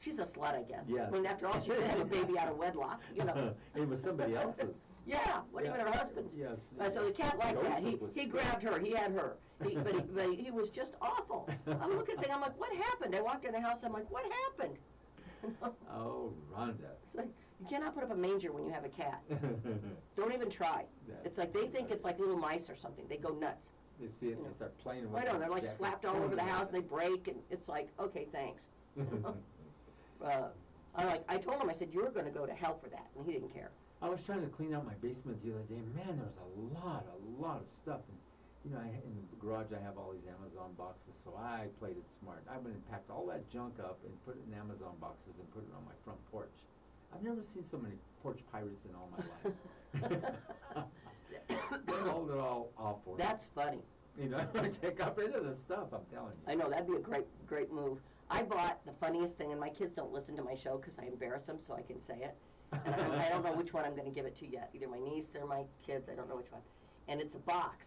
she's a slut, I guess. Yes. I mean, after all, she did have a baby out of wedlock, you know. It was somebody else's. Yeah, wasn't even her husband's. Yes. So the cat liked that. Joseph was He grabbed her. He had her. But he was just awful. I'm looking at the thing. I'm like, what happened? I walked in the house. I'm like, what happened? Oh, Rhonda. It's like, you cannot put up a manger when you have a cat. Don't even try. It's like they think it's like little mice or something. They go nuts. They see it, they start playing with I know, it. they're like Jack- slapped all over the house and they break and it's like, okay, thanks. I told him, I said, you're gonna go to hell for that, and he didn't care. I was trying to clean out my basement the other day. Man, there was a lot of stuff. And, you know, in the garage I have all these Amazon boxes, so I played it smart. I went and packed all that junk up and put it in Amazon boxes and put it on my front porch. I've never seen so many porch pirates in all my life. They hold it all off for me. That's funny. You know, I got rid of the stuff, I'm telling you. I know, that'd be a great move. I bought the funniest thing, and my kids don't listen to my show because I embarrass them, so I can say it. And I don't know which one I'm going to give it to yet. Either my niece or my kids, I don't know which one. And it's a box,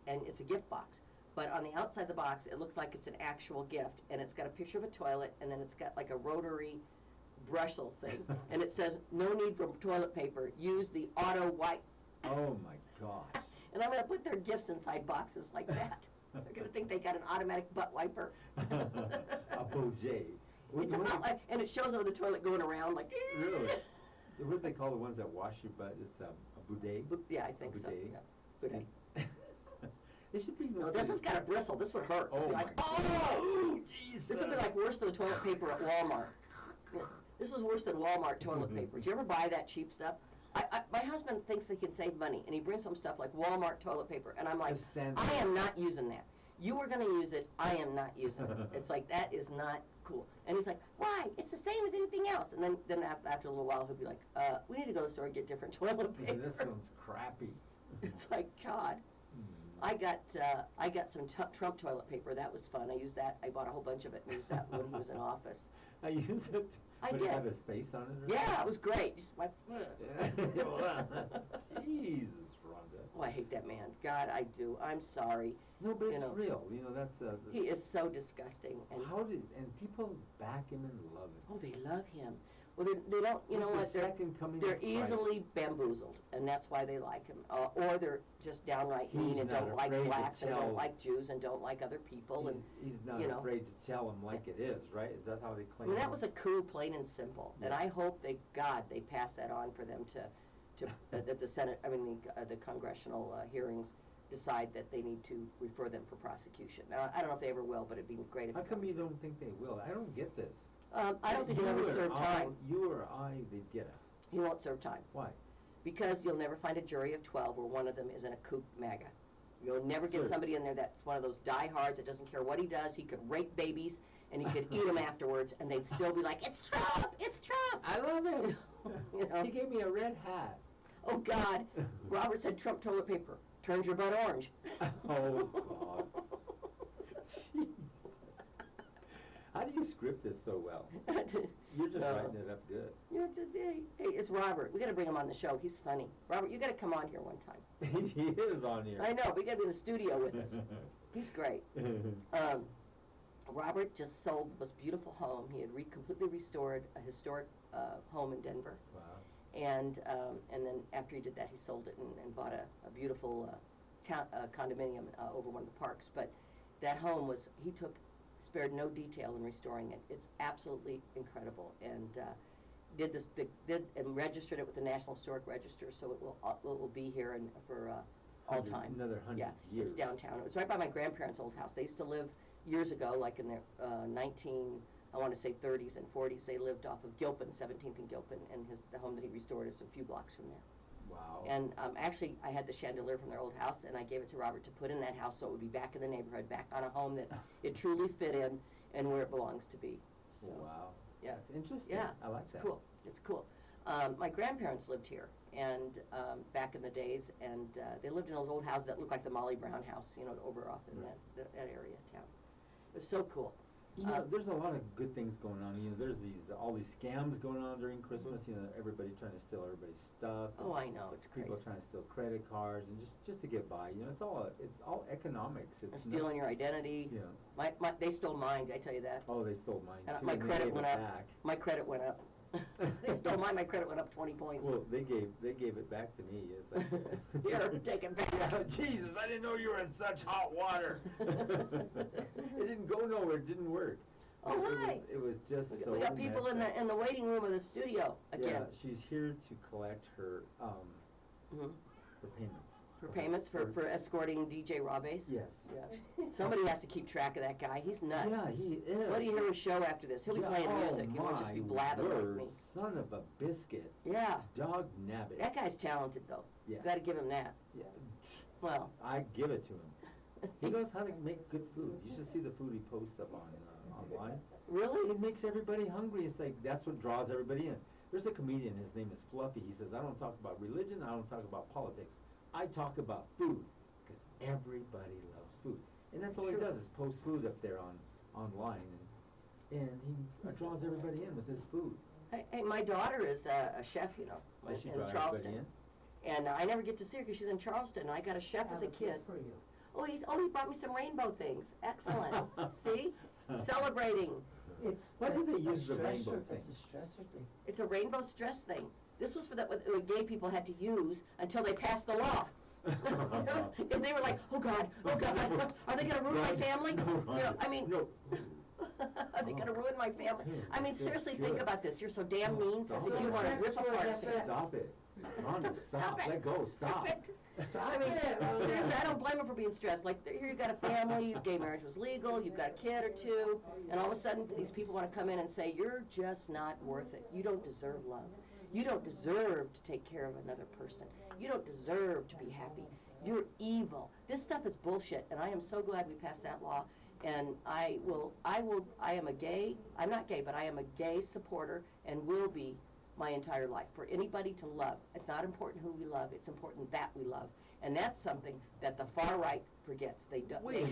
and it's a gift box. But on the outside of the box, it looks like it's an actual gift, and it's got a picture of a toilet, and then it's got like a rotary brushle thing. And it says, no need for toilet paper, use the auto wipe. Oh my gosh. And I'm going to put their gifts inside boxes like that. They're going to think they got an automatic butt wiper. A bougie. It's about like, and it shows over the toilet going around like. Really? What do they call the ones that wash your butt? It's a bidet? Yeah, I think so. Bidet. Yeah. Bidet. They should be. No, this has got a bristle. This would hurt. Oh It'd be my like, God. oh! Jesus. This would be like worse than the toilet paper at Walmart. Yeah. This is worse than Walmart toilet paper. Did you ever buy that cheap stuff? My husband thinks he can save money, and he brings home stuff like Walmart toilet paper, and I'm like, I am not using that. You were going to use it. I am not using it. It's like, that is not cool. And he's like, why? It's the same as anything else. And then after a little while, he'll be like, we need to go to the store and get different toilet paper. This one's crappy. It's like, God. I got some Trump toilet paper. That was fun. I used that. I bought a whole bunch of it and used that when he was in office. I use it. I but did. It had a space on it? Or Yeah, it was great. Just like, Jesus, Rhonda. oh, I hate that man. God, I do. I'm sorry. No, but You it's know, real. You know, that's... He is so disgusting. And and people back him and love him. oh, they love him. Well, they don't, you know What's what, the second coming they're of Christ? easily bamboozled, and that's why they like him. Or they're just downright mean He's and not don't like afraid to blacks and tell- don't like Jews and don't like other people. And He's not you know. afraid to tell them like it is, right? Is that how they I claim mean, that it? was a coup, plain and simple. And Yeah. I hope they pass that on for them to that the Senate, the congressional hearings decide that they need to refer them for prosecution. I don't know if they ever will, but it'd be great if. How come you don't think they will? I don't get this. I don't think he'll ever serve time. You or I, they'd get us. He won't serve time. Why? Because you'll never find a jury of 12 where one of them isn't a kook MAGA. You'll never get Sure. somebody in there that's one of those diehards that doesn't care what he does. He could rape babies and he could eat them afterwards, and they'd still be like, "It's Trump! It's Trump!" I love him. You know? He gave me a red hat. Oh God! Robert said Trump toilet paper turns your butt orange. Oh God! Jesus! How do you script this so well? You're just writing it up good. Yeah, today. Hey, it's Robert. We got to bring him on the show. He's funny. Robert, you got to come on here one time. He is on here. I know. We got to be in the studio with us. He's great. Robert just sold the most beautiful home. He had completely restored a historic home in Denver. Wow. And then after he did that, he sold it and bought a beautiful condominium over one of the parks. But that home spared no detail in restoring it. It's absolutely incredible, and did and registered it with the National Historic Register, so it will be here for all time. Another 100 Yeah, years. it's downtown. It was right by my grandparents' old house. They used to live years ago, like in the 30s and 40s. They lived off of Gilpin, 17th and Gilpin, and the home that he restored is a few blocks from there. Wow. And actually, I had the chandelier from their old house, and I gave it to Robert to put in that house so it would be back in the neighborhood, back on a home that it truly fit in and where it belongs to be. So, Wow. yeah. That's interesting. Yeah, I like it's that. cool. It's cool. My grandparents lived here, and back in the days, and they lived in those old houses that looked like the Molly Brown house, over off in Right. that area of town. It was so cool. You know, there's a lot of good things going on. You know, there's all these scams going on during Christmas. You know, everybody trying to steal everybody's stuff. Oh, I know, it's crazy. People trying to steal credit cards and just to get by. You know, it's all economics. They're stealing your identity. Yeah. They stole mine. Did I tell you that? Oh, they stole mine And too. my and they credit gave went it up. back. My credit went up. They stole mine. My credit went up 20 points. Well, they gave it back to me. It's like here, take it back. Yeah, Jesus, I didn't know you were in such hot water. It didn't go nowhere. It didn't work. Oh, hi. It was just so We got people messed up. in the waiting room of the studio again. Yeah, she's here to collect her her payments. For payments for escorting DJ Robes? Yes. Yeah. Somebody has to keep track of that guy. He's nuts. Yeah, he is. What do you hear his show after this? He'll be playing music. He won't just be blabbing like me. Son of a biscuit. Yeah. Dog nabbit. That guy's talented, though. Yeah. You got to give him that. Yeah. Well. I give it to him. He knows how to make good food. You should see the food he posts up on online. Really? It makes everybody hungry. It's like that's what draws everybody in. There's a comedian. His name is Fluffy. He says, "I don't talk about religion. I don't talk about politics. I talk about food because everybody loves food." And that's all he does is post food up there online, and he draws everybody in with his food. Hey, my daughter is a chef, you know, Does she in draw Charleston. everybody in? And I never get to see her because she's in Charleston. I got a chef as a kid. For you. Oh, he brought me some rainbow things. Excellent. See? Celebrating. Why do they use the stressor- rainbow thing? It's a stressor thing. It's a rainbow stress thing. This was for what gay people had to use until they passed the law. And they were like, oh God, are they going to ruin my family? No, You know, I mean, no. are they going to ruin my family? I mean, That's seriously, good. think about this. You're so damn No, mean stop that you it. want to rip apart. Stop it. Rhonda, stop. it. Let go. Stop. I mean, seriously, I don't blame her for being stressed. Like, here you got a family, your gay marriage was legal, you've got a kid or two, and all of a sudden these people want to come in and say, you're just not worth it. You don't deserve love. You don't deserve to take care of another person. You don't deserve to be happy. You're evil. This stuff is bullshit, and I am so glad we passed that law. And I am a gay, I'm not gay, but I am a gay supporter and will be my entire life. For anybody to love, it's not important who we love, it's important that we love. And that's something that the far right forgets. They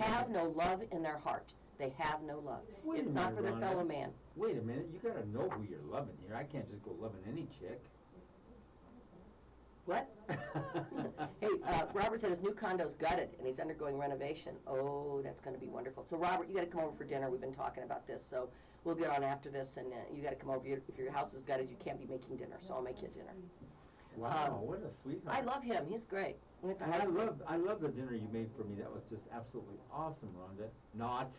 have no love in their heart. They have no love. Wait a It's not minute, for their Rhonda. fellow man. Wait a minute. You gotta know who you're loving here. I can't just go loving any chick. What? Hey, Robert said his new condo's gutted and he's undergoing renovation. Oh, that's going to be wonderful. So, Robert, you got to come over for dinner. We've been talking about this, so we'll get on after this, and you got to come over. If your house is gutted, you can't be making dinner, so I'll make you dinner. Wow, what a sweetheart. I love him. He's great. We went to And high school. I love the dinner you made for me. That was just absolutely awesome, Rhonda. Not.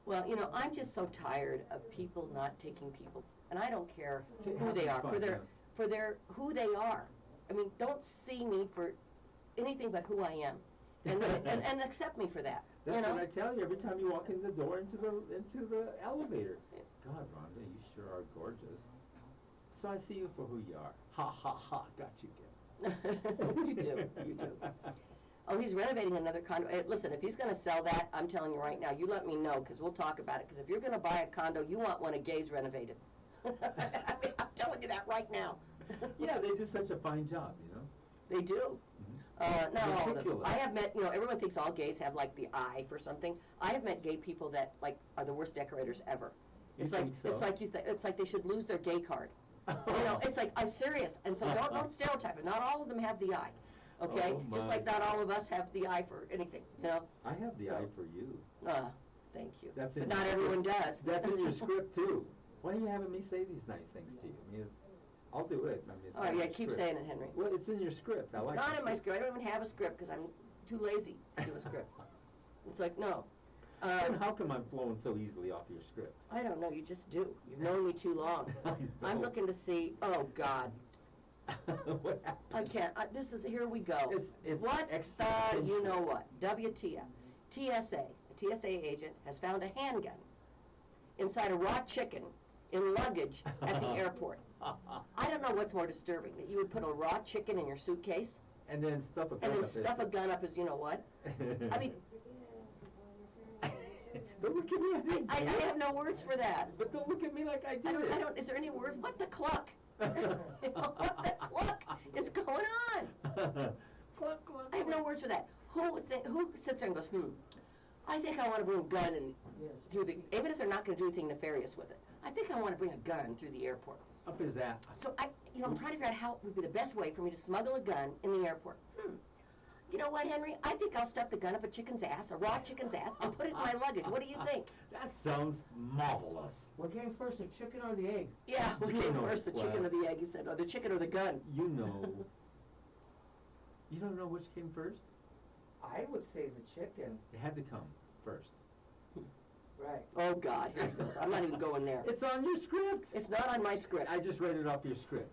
Well, you know, I'm just so tired of people not taking people, and I don't care To who have they some are, fun, for their who they are. I mean, don't see me for anything but who I am, and accept me for that. That's you know? what I tell you every time you walk in the door into the elevator. God, Rhonda, you sure are gorgeous. So I see you for who you are. Ha ha ha! Got you again. You do. Oh, he's renovating another condo. Listen, if he's going to sell that, I'm telling you right now, you let me know, because we'll talk about it. Because if you're going to buy a condo, you want one of Gay's renovated. I mean, I'm telling you that right now. Yeah, they do such a fine job, you know. They do. Not all of them. Meticulous. I have met, you know, everyone thinks all gays have like the eye for something. I have met gay people that like are the worst decorators ever. You It's like think so? it's like they should lose their gay card. You know, it's like I'm serious, and so don't stereotype it. Not all of them have the eye. Okay, Oh, just my. like not all of us have the eye for anything. You know. I have the So- eye for you. Thank you. That's but in not your everyone script. does. That's in your script too. Why are you having me say these nice things to you? I mean, I'll do it. I mean, it's All part right, of yeah, the keep script. saying it, Henry. Well, it's in your script. I It's like not the in my script. I don't even have a script because I'm too lazy to do a script. It's like, no. Then how come I'm flowing so easily off your script? I don't know. You just do. You've known me too long. I I'm know. looking to see. Oh God, What happened? I can't. This is. Here we go. It's what existential. you know what? WTF? TSA. A TSA agent has found a handgun inside a raw chicken in luggage at the airport. I don't know what's more disturbing, that you would put a raw chicken in your suitcase And then stuff a gun and then up stuff a gun up as you know what? I mean, don't look at me. I didn't I do it. have no words for that. But don't look at me like I did it. I don't. Is there any words? What the cluck? What the cluck is going on? Cluck, cluck, I have no words for that. Who sits there and goes, I think I want to bring a gun in Yes. through the, even if they're not going to do anything nefarious with it. I think I want to bring a gun through the airport. Up his ass. So I'm trying to figure out how would be the best way for me to smuggle a gun in the airport. You know what, Henry? I think I'll stuff the gun up a chicken's ass, a raw chicken's ass, and put it in my luggage. What do you think? That sounds marvelous. What came first, the chicken or the egg? Yeah, what You came know first, the chicken or what? the egg? He said, or the chicken or the gun. You know. You don't know which came first? I would say the chicken. It had to come first. Right. Oh, God, here he goes. I'm not even going there. It's on your script. It's not on my script. I just read it off your script.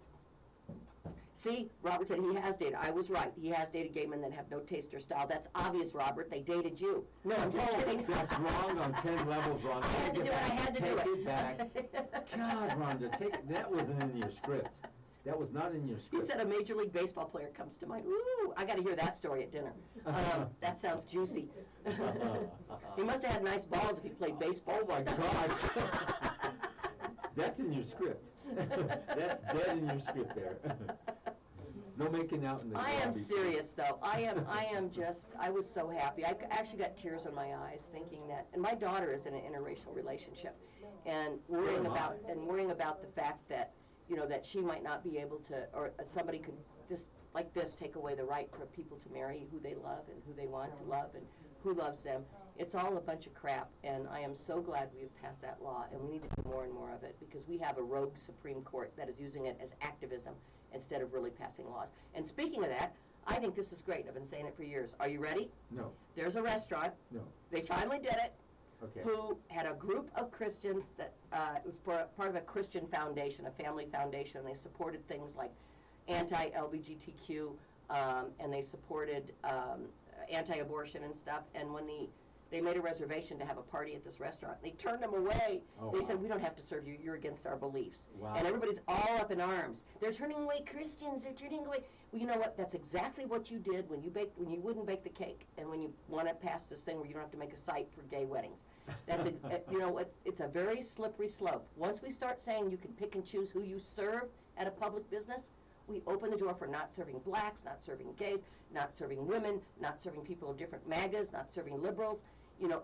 See, Robert said he has dated. I was right. He has dated gay men that have no taste or style. That's obvious, Robert. They dated you. No, I'm just kidding. That's wrong on 10 levels, Rhonda. I had to do it. I had to do it. Take it back. God, Rhonda, that wasn't in your script. That was not in your He script. said a Major League Baseball player comes to mind. Ooh, I got to hear that story at dinner. That sounds juicy. He must have had nice balls if he played baseball. Oh, my gosh. That's in your script. That's dead in your script there. No making out in the I am lobby. serious, though. I was so happy. I actually got tears in my eyes thinking that, and my daughter is in an interracial relationship, and worrying am I. about the fact that, that she might not be able to, or somebody could just like this take away the right for people to marry who they love and who they want to love and who loves them. It's all a bunch of crap, and I am so glad we have passed that law, and we need to do more and more of it because we have a rogue Supreme Court that is using it as activism instead of really passing laws. And speaking of that, I think this is great. I've been saying it for years. Are you ready? No. There's a restaurant. No. They finally did it. Okay. Who had a group of Christians that it was part of a Christian foundation, a family foundation. They supported things like anti-LGBTQ, and they supported anti-abortion and stuff. And when they made a reservation to have a party at this restaurant, they turned them away. Oh, They wow. said, we don't have to serve you. You're against our beliefs. Wow. And everybody's all up in arms. They're turning away Christians. They're turning away. Well, you know what? That's exactly what you did when you wouldn't bake the cake, and when you want to pass this thing where you don't have to make a site for gay weddings. That's it's a very slippery slope. Once we start saying you can pick and choose who you serve at a public business, we open the door for not serving blacks, not serving gays, not serving women, not serving people of different MAGAs, not serving liberals.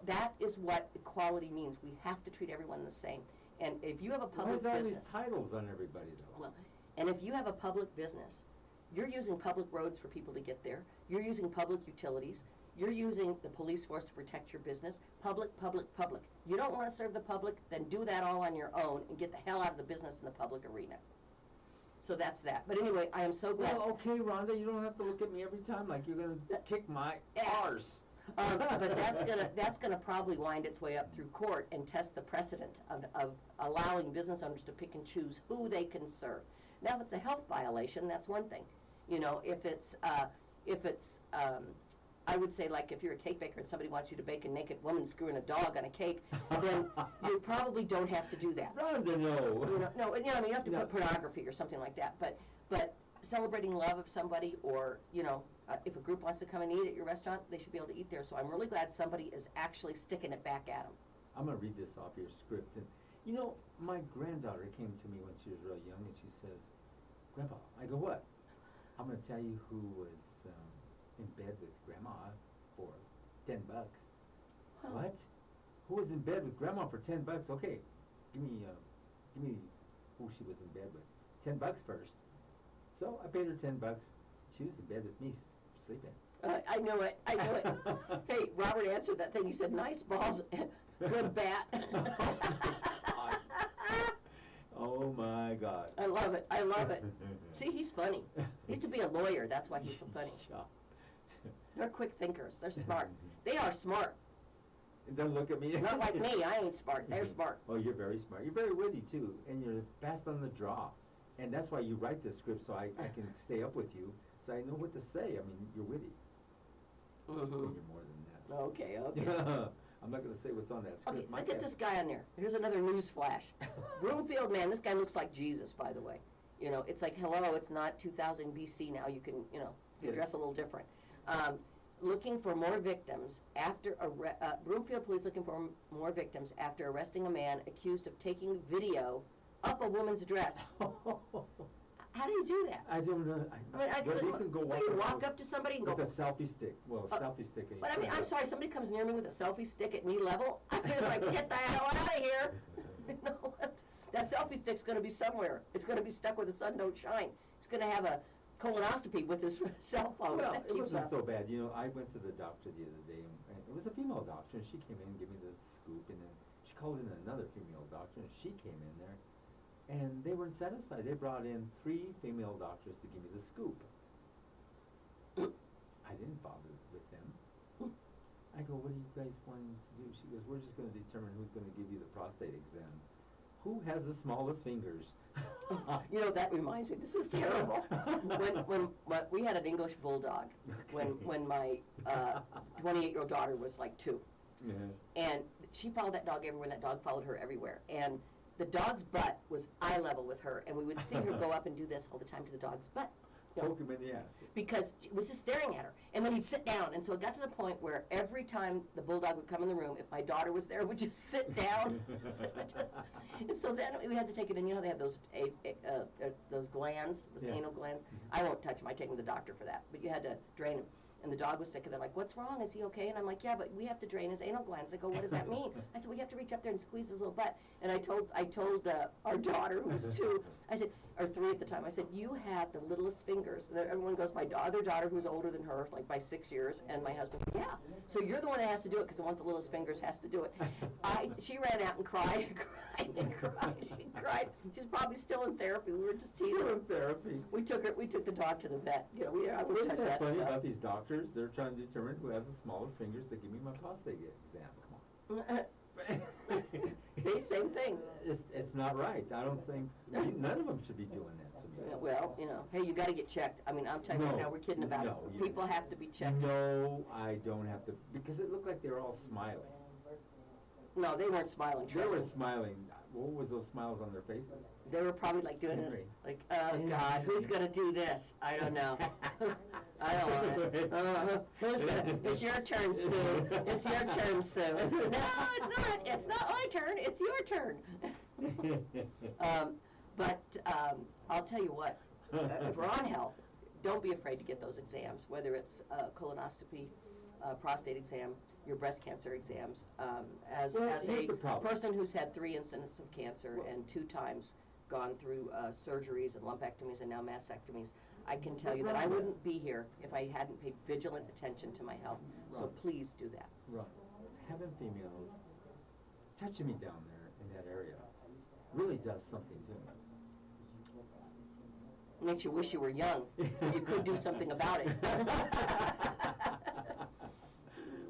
That is what equality means. We have to treat everyone the same. And if you have a public Why is all business, these titles on everybody, though? well, and if you have a public business, you're using public roads for people to get there. You're using public utilities. You're using the police force to protect your business. Public, public, public. You don't want to serve the public, then do that all on your own and get the hell out of the business in the public arena. So that's that. But anyway, I am so glad. Well, okay, Rhonda, you don't have to look at me every time like you're going to kick my Yes. arse. But that's gonna probably wind its way up through court and test the precedent of allowing business owners to pick and choose who they can serve. Now, if it's a health violation, that's one thing. If it's I would say, like, if you're a cake baker and somebody wants you to bake a naked woman screwing a dog on a cake, then you probably don't have to do that. Rhonda, no. No, you have to No. put pornography or something like that. But celebrating love of somebody, or if a group wants to come and eat at your restaurant, they should be able to eat there. So I'm really glad somebody is actually sticking it back at them. I'm going to read this off your script. And, my granddaughter came to me when she was real young, and she says, Grandpa, I go, what? I'm going to tell you who was in bed with Grandma for $10. Huh. What? Who was in bed with Grandma for $10? Okay, give me who she was in bed with. $10 first. So I paid her $10. She was in bed with me, sleeping. I know it. Hey, Robert answered that thing. He said, nice balls, good bat. Oh my God. I love it. See, he's funny. He used to be a lawyer. That's why he's so funny. They're quick thinkers. They're smart. They are smart. Don't look at me. Not like me. I ain't smart. They're smart. Oh, you're very smart. You're very witty, too. And you're fast on the draw. And that's why you write this script, so I can stay up with you, so I know what to say. I mean, you're witty. Mm-hmm. You're more than that. Okay. I'm not going to say what's on that script. Okay, look at this guy on there. Here's another news flash. Broomfield, man, this guy looks like Jesus, by the way. It's like, hello, it's not 2000 BC now. You can, you can dress a little different. Looking for more victims after Broomfield police looking for more victims after arresting a man accused of taking video up a woman's dress. How do you do that? I don't know. Well, you can go what, you walk up to somebody and go, with a selfie stick. Well, a selfie stick. And but I mean, I'm sorry, somebody comes near me with a selfie stick at knee level, I'm like, get the hell out of here. You know what? That selfie stick's gonna be somewhere. It's gonna be stuck where the sun don't shine. It's gonna have a colonoscopy with his cell phone. Well, That it keeps wasn't up. so bad. You know, I went to the doctor the other day, and it was a female doctor, and she came in and gave me the scoop, and then she called in another female doctor, and she came in there, and they weren't satisfied. They brought in 3 female doctors to give me the scoop. I didn't bother with them. I go, what are you guys wanting to do? She goes, we're just going to determine who's going to give you the prostate exam. Who has the smallest fingers? You know, that reminds me, this is terrible. When we had an English bulldog, when my 28-year-old daughter was like 2. Yeah. And she followed that dog everywhere, and that dog followed her everywhere. And the dog's butt was eye level with her, and we would see her go up and do this all the time to the dog's butt. You know, Poke him in the ass. because it was just staring at her. And then he'd sit down, and so it got to the point where every time the bulldog would come in the room, if my daughter was there, would just sit down. And so then we had to take it in. You know, they have those glands, those Yeah. anal glands. I won't touch them. I take them to the doctor for that. But you had to drain them. And the dog was sick, and they're like, what's wrong? Is he okay? And I'm like, yeah, but we have to drain his anal glands. They go, what does that mean? I said, we have to reach up there and squeeze his little butt. And I told our daughter, who was 2, I said, or 3 at the time, I said, you have the littlest fingers. And everyone goes, my other daughter, who's older than her, like by 6 years, and my husband, yeah. So you're the one that has to do it, because the one with the littlest fingers has to do it. She ran out and cried and cried and cried and cried. She's probably still in therapy. We were just teasing Still her. in therapy. We took the dog to the vet. You know, I wouldn't Isn't touch that that funny stuff. about these doctors? They're trying to determine who has the smallest fingers to give me my prostate exam. Come on. Same thing. It's not right. I don't think none of them should be doing that to me. Well, you know, hey, you got to get checked. I mean, I'm telling you right now, we're kidding about no, it. you- People have to be checked. No, I don't have to, because it looked like they were all smiling. No, they weren't smiling. They Trust were me. smiling. What was those smiles on their faces? They were probably like doing this, Henry. like, oh God, who's gonna do this? I don't know. I don't want it. Who's gonna? It's your turn, Sue. It's your turn, Sue. No, it's not. It's not my turn. It's your turn. But I'll tell you what. If we're on health, don't be afraid to get those exams. Whether it's colonoscopy, prostate exam, your breast cancer exams. As here's a the problem. person who's had 3 incidents of cancer and 2 times gone through surgeries and lumpectomies and now mastectomies, I can tell you that I wouldn't be here if I hadn't paid vigilant attention to my health. So Right. please do that. Right. Having females touching me down there in that area really does something to me. Makes you wish you were young, so you could do something about it.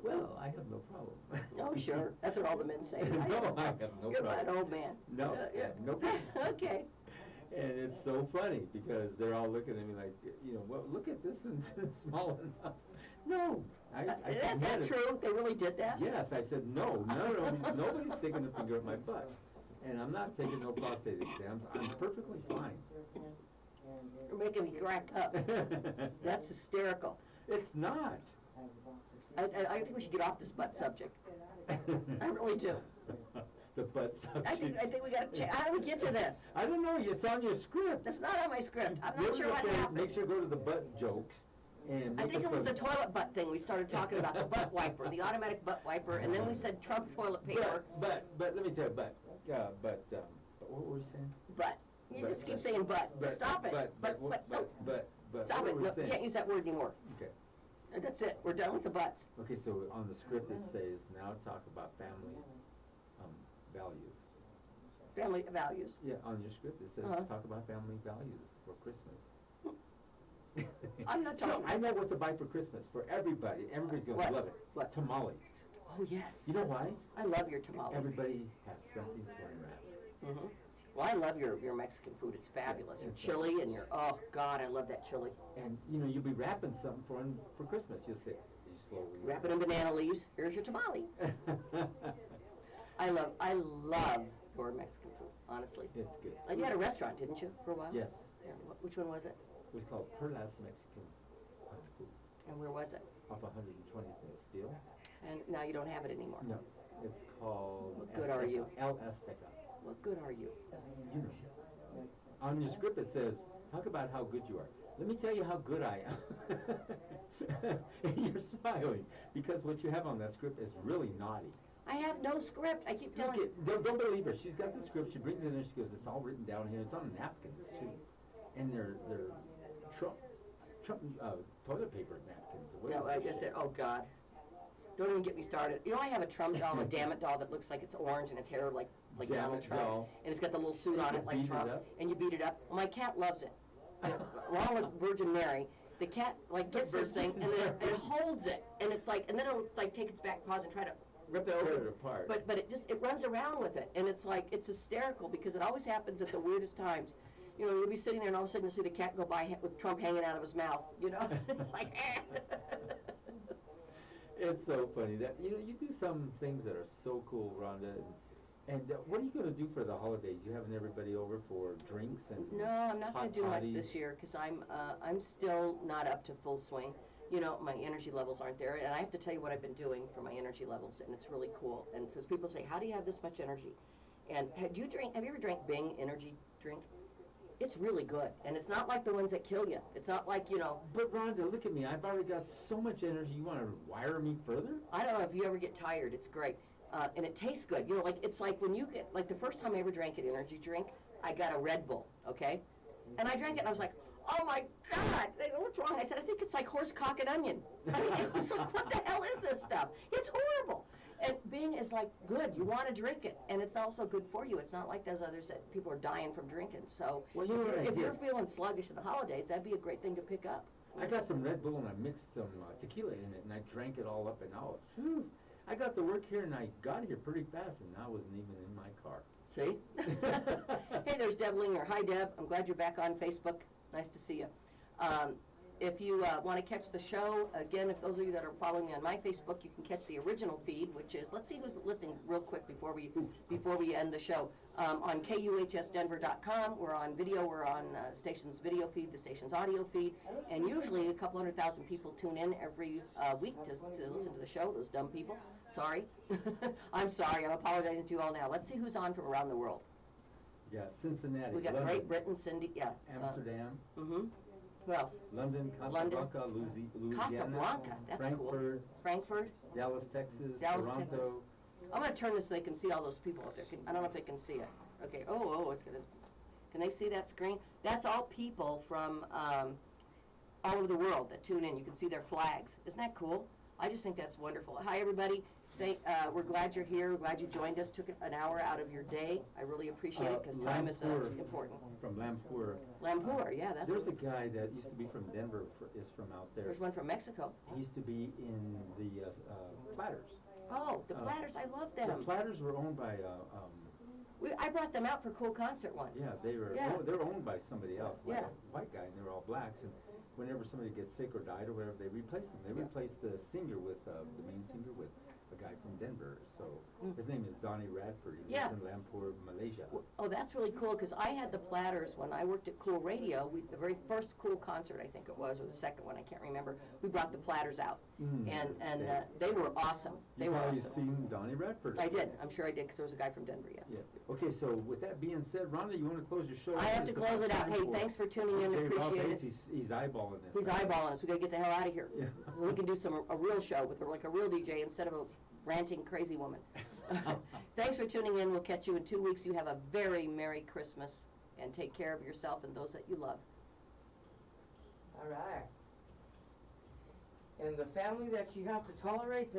Well, I have no problem. Oh, sure. That's what all the men say. No, I have no You're problem. an old man. No, I have no problem. Okay. And it's so funny because they're all looking at me like, you know, well, look at this one's small enough. No, I Is said, that "Man, true? They really did that? Yes, I said, no, nobody's sticking a finger up my butt. And I'm not taking no prostate exams. I'm perfectly fine. You're making me crack up. That's hysterical. It's not. I think we should get off this butt subject. I really do. The butt subject. I think we got to. How do we get to this? I don't know. It's on your script. That's not on my script. I'm You not sure ever what look at- happened. Make sure you go to the butt jokes. And I look think at it was the toilet butt thing. We started talking about the butt wiper, the automatic butt wiper, and then we said Trump toilet paper. But let me tell you, but what were we saying? But you But- just keep saying but. Stop it. But no. Stop what it. were we No, you saying? can't use that word anymore. Okay. That's it. We're done with the butts. Okay, so on the script it says, now talk about family values. Family values. Yeah, on your script it says, Uh-huh. talk about family values for Christmas. I'm not So talking. I know what to buy for Christmas for everybody. Everybody's gonna What? love it. What? Tamales. Oh yes. You know why? I love your tamales. Everybody has something to unwrap. Mhm. Well, I love your Mexican food. It's fabulous. Your It's chili and your, oh God, I love that chili. And you know, you'll be wrapping something for Christmas. You'll say, you slowly Wrap it in banana leaves. Here's your tamale. I love your Mexican food, honestly. It's good. You had a restaurant, didn't you, for a while? Yes. Yeah. Which one was it? It was called Perlas Mexican Food, And where was it? off 120th and Steel. And now you don't have it anymore. No, it's called. What good are you? El Azteca. What good are you? You know. On your script it says, Talk about how good you are. Let me tell you how good I am. And you're smiling because what you have on that script is really naughty. I have no script. I keep Look telling you. don't believe her. She's got the script. She brings it in. She goes, "It's all written down here. It's on napkins too, and they're Trump toilet paper napkins." What No, is I this said, shit? oh God. Don't even get me started. You know, I have a Trump doll, a Damn It doll that looks like it's orange and his hair like Damn Donald It Trump. doll. And it's got the little suit You on can it like beat it Trump. up? And you beat it up. Well, my cat loves it. Along with Virgin Mary, the cat like gets this thing and then it holds it. And it's like, and then it'll like take its back paws and try to rip it Tear open. it apart. But it runs around with it. And it's like, it's hysterical because it always happens at the weirdest times. You know, you'll be sitting there and all of a sudden you'll see the cat go by with Trump hanging out of his mouth, you know? It's like, It's so funny that you do some things that are so cool, Rhonda. And what are you going to do for the holidays? You having everybody over for drinks and No, I'm not going hot to do much toddies? this year because I'm still not up to full swing. You know, my energy levels aren't there, and I have to tell you what I've been doing for my energy levels, and it's really cool. And so people say, "How do you have this much energy?" And have you ever drank Bing energy drink? It's really good, and it's not like the ones that kill you. It's not like, you know. But Rhonda, look at me. I've already got so much energy. You want to wire me further? I don't know if you ever get tired. It's great. And it tastes good. You know, like, it's like when you get, like, the first time I ever drank an energy drink, I got a Red Bull, okay? And I drank it, and I was like, oh, my God. They go, what's wrong? I said, I think it's like horse cock and onion. I mean, it was like, what the hell is this stuff? It's horrible. And Bing is, like, good. You want to drink it. And it's also good for you. It's not like those others that people are dying from drinking. So Well, you know what I if did? you're feeling sluggish in the holidays, that'd be a great thing to pick up. I got some Red Bull and I mixed some tequila in it and I drank it all up and whew, I got to work here and I got here pretty fast and I wasn't even in my car. See? Hey, there's Deb Linger. Hi, Deb. I'm glad you're back on Facebook. Nice to see you. If you want to catch the show, again, if those of you that are following me on my Facebook, you can catch the original feed, which is, let's see who's listening real quick before we end the show. On KUHSdenver.com, we're on video, we're on station's video feed, the station's audio feed, and usually a couple 100,000 people tune in every week to listen to the show, those dumb people. Sorry. I'm sorry, I'm apologizing to you all now. Let's see who's on from around the world. Yeah, Cincinnati. We got London, Great Britain, Cindy, yeah. Amsterdam. Who else? London, Casablanca, Louisiana. Casablanca, that's Frankfurt, cool. Frankfurt, Dallas, Texas, Dallas, Toronto. Texas. I'm going to turn this so they can see all those people up there. I don't know if they can see it. Okay, it's going to, can they see that screen? That's all people from all over the world that tune in. You can see their flags. Isn't that cool? I just think that's wonderful. Hi, everybody. We're glad you're here. We're glad you joined us. Took an hour out of your day. I really appreciate it because time is important. From Lampur. Lampur, yeah, that's. There's a guy that used to be from Denver, is from out there. There's one from Mexico. He used to be in the Platters. Oh, the Platters, I love them. The Platters were owned by, I brought them out for Cool Concert once. yeah, they were owned by somebody else, like Yeah. a white guy, and they were all blacks. And whenever somebody gets sick or died or whatever, they replaced them. They replaced the singer with the main singer with a guy from Denver. So his name is Donnie Radford. He lives in Lampur, Malaysia. Oh, that's really cool because I had the Platters when I worked at Cool Radio. The very first Cool Concert, I think it was, or the second one, I can't remember. We brought the Platters out, and they were awesome. They were You've awesome. seen Donnie Radford. I did. I'm sure I did because there was a guy from Denver. Yeah. Yeah. Okay, so with that being said, Rhonda, you want to close your show? I have to It's close it about out. Hey, time for thanks for tuning in. J. Rob Appreciate Bass. it. He's eyeballing this. He's eyeballing us. We got to get the hell out of here. Yeah. We can do a real show with like a real DJ instead of a ranting crazy woman. Thanks for tuning in. We'll catch you in 2 weeks. You have a very Merry Christmas and take care of yourself and those that you love. All right. And the family that you have to tolerate,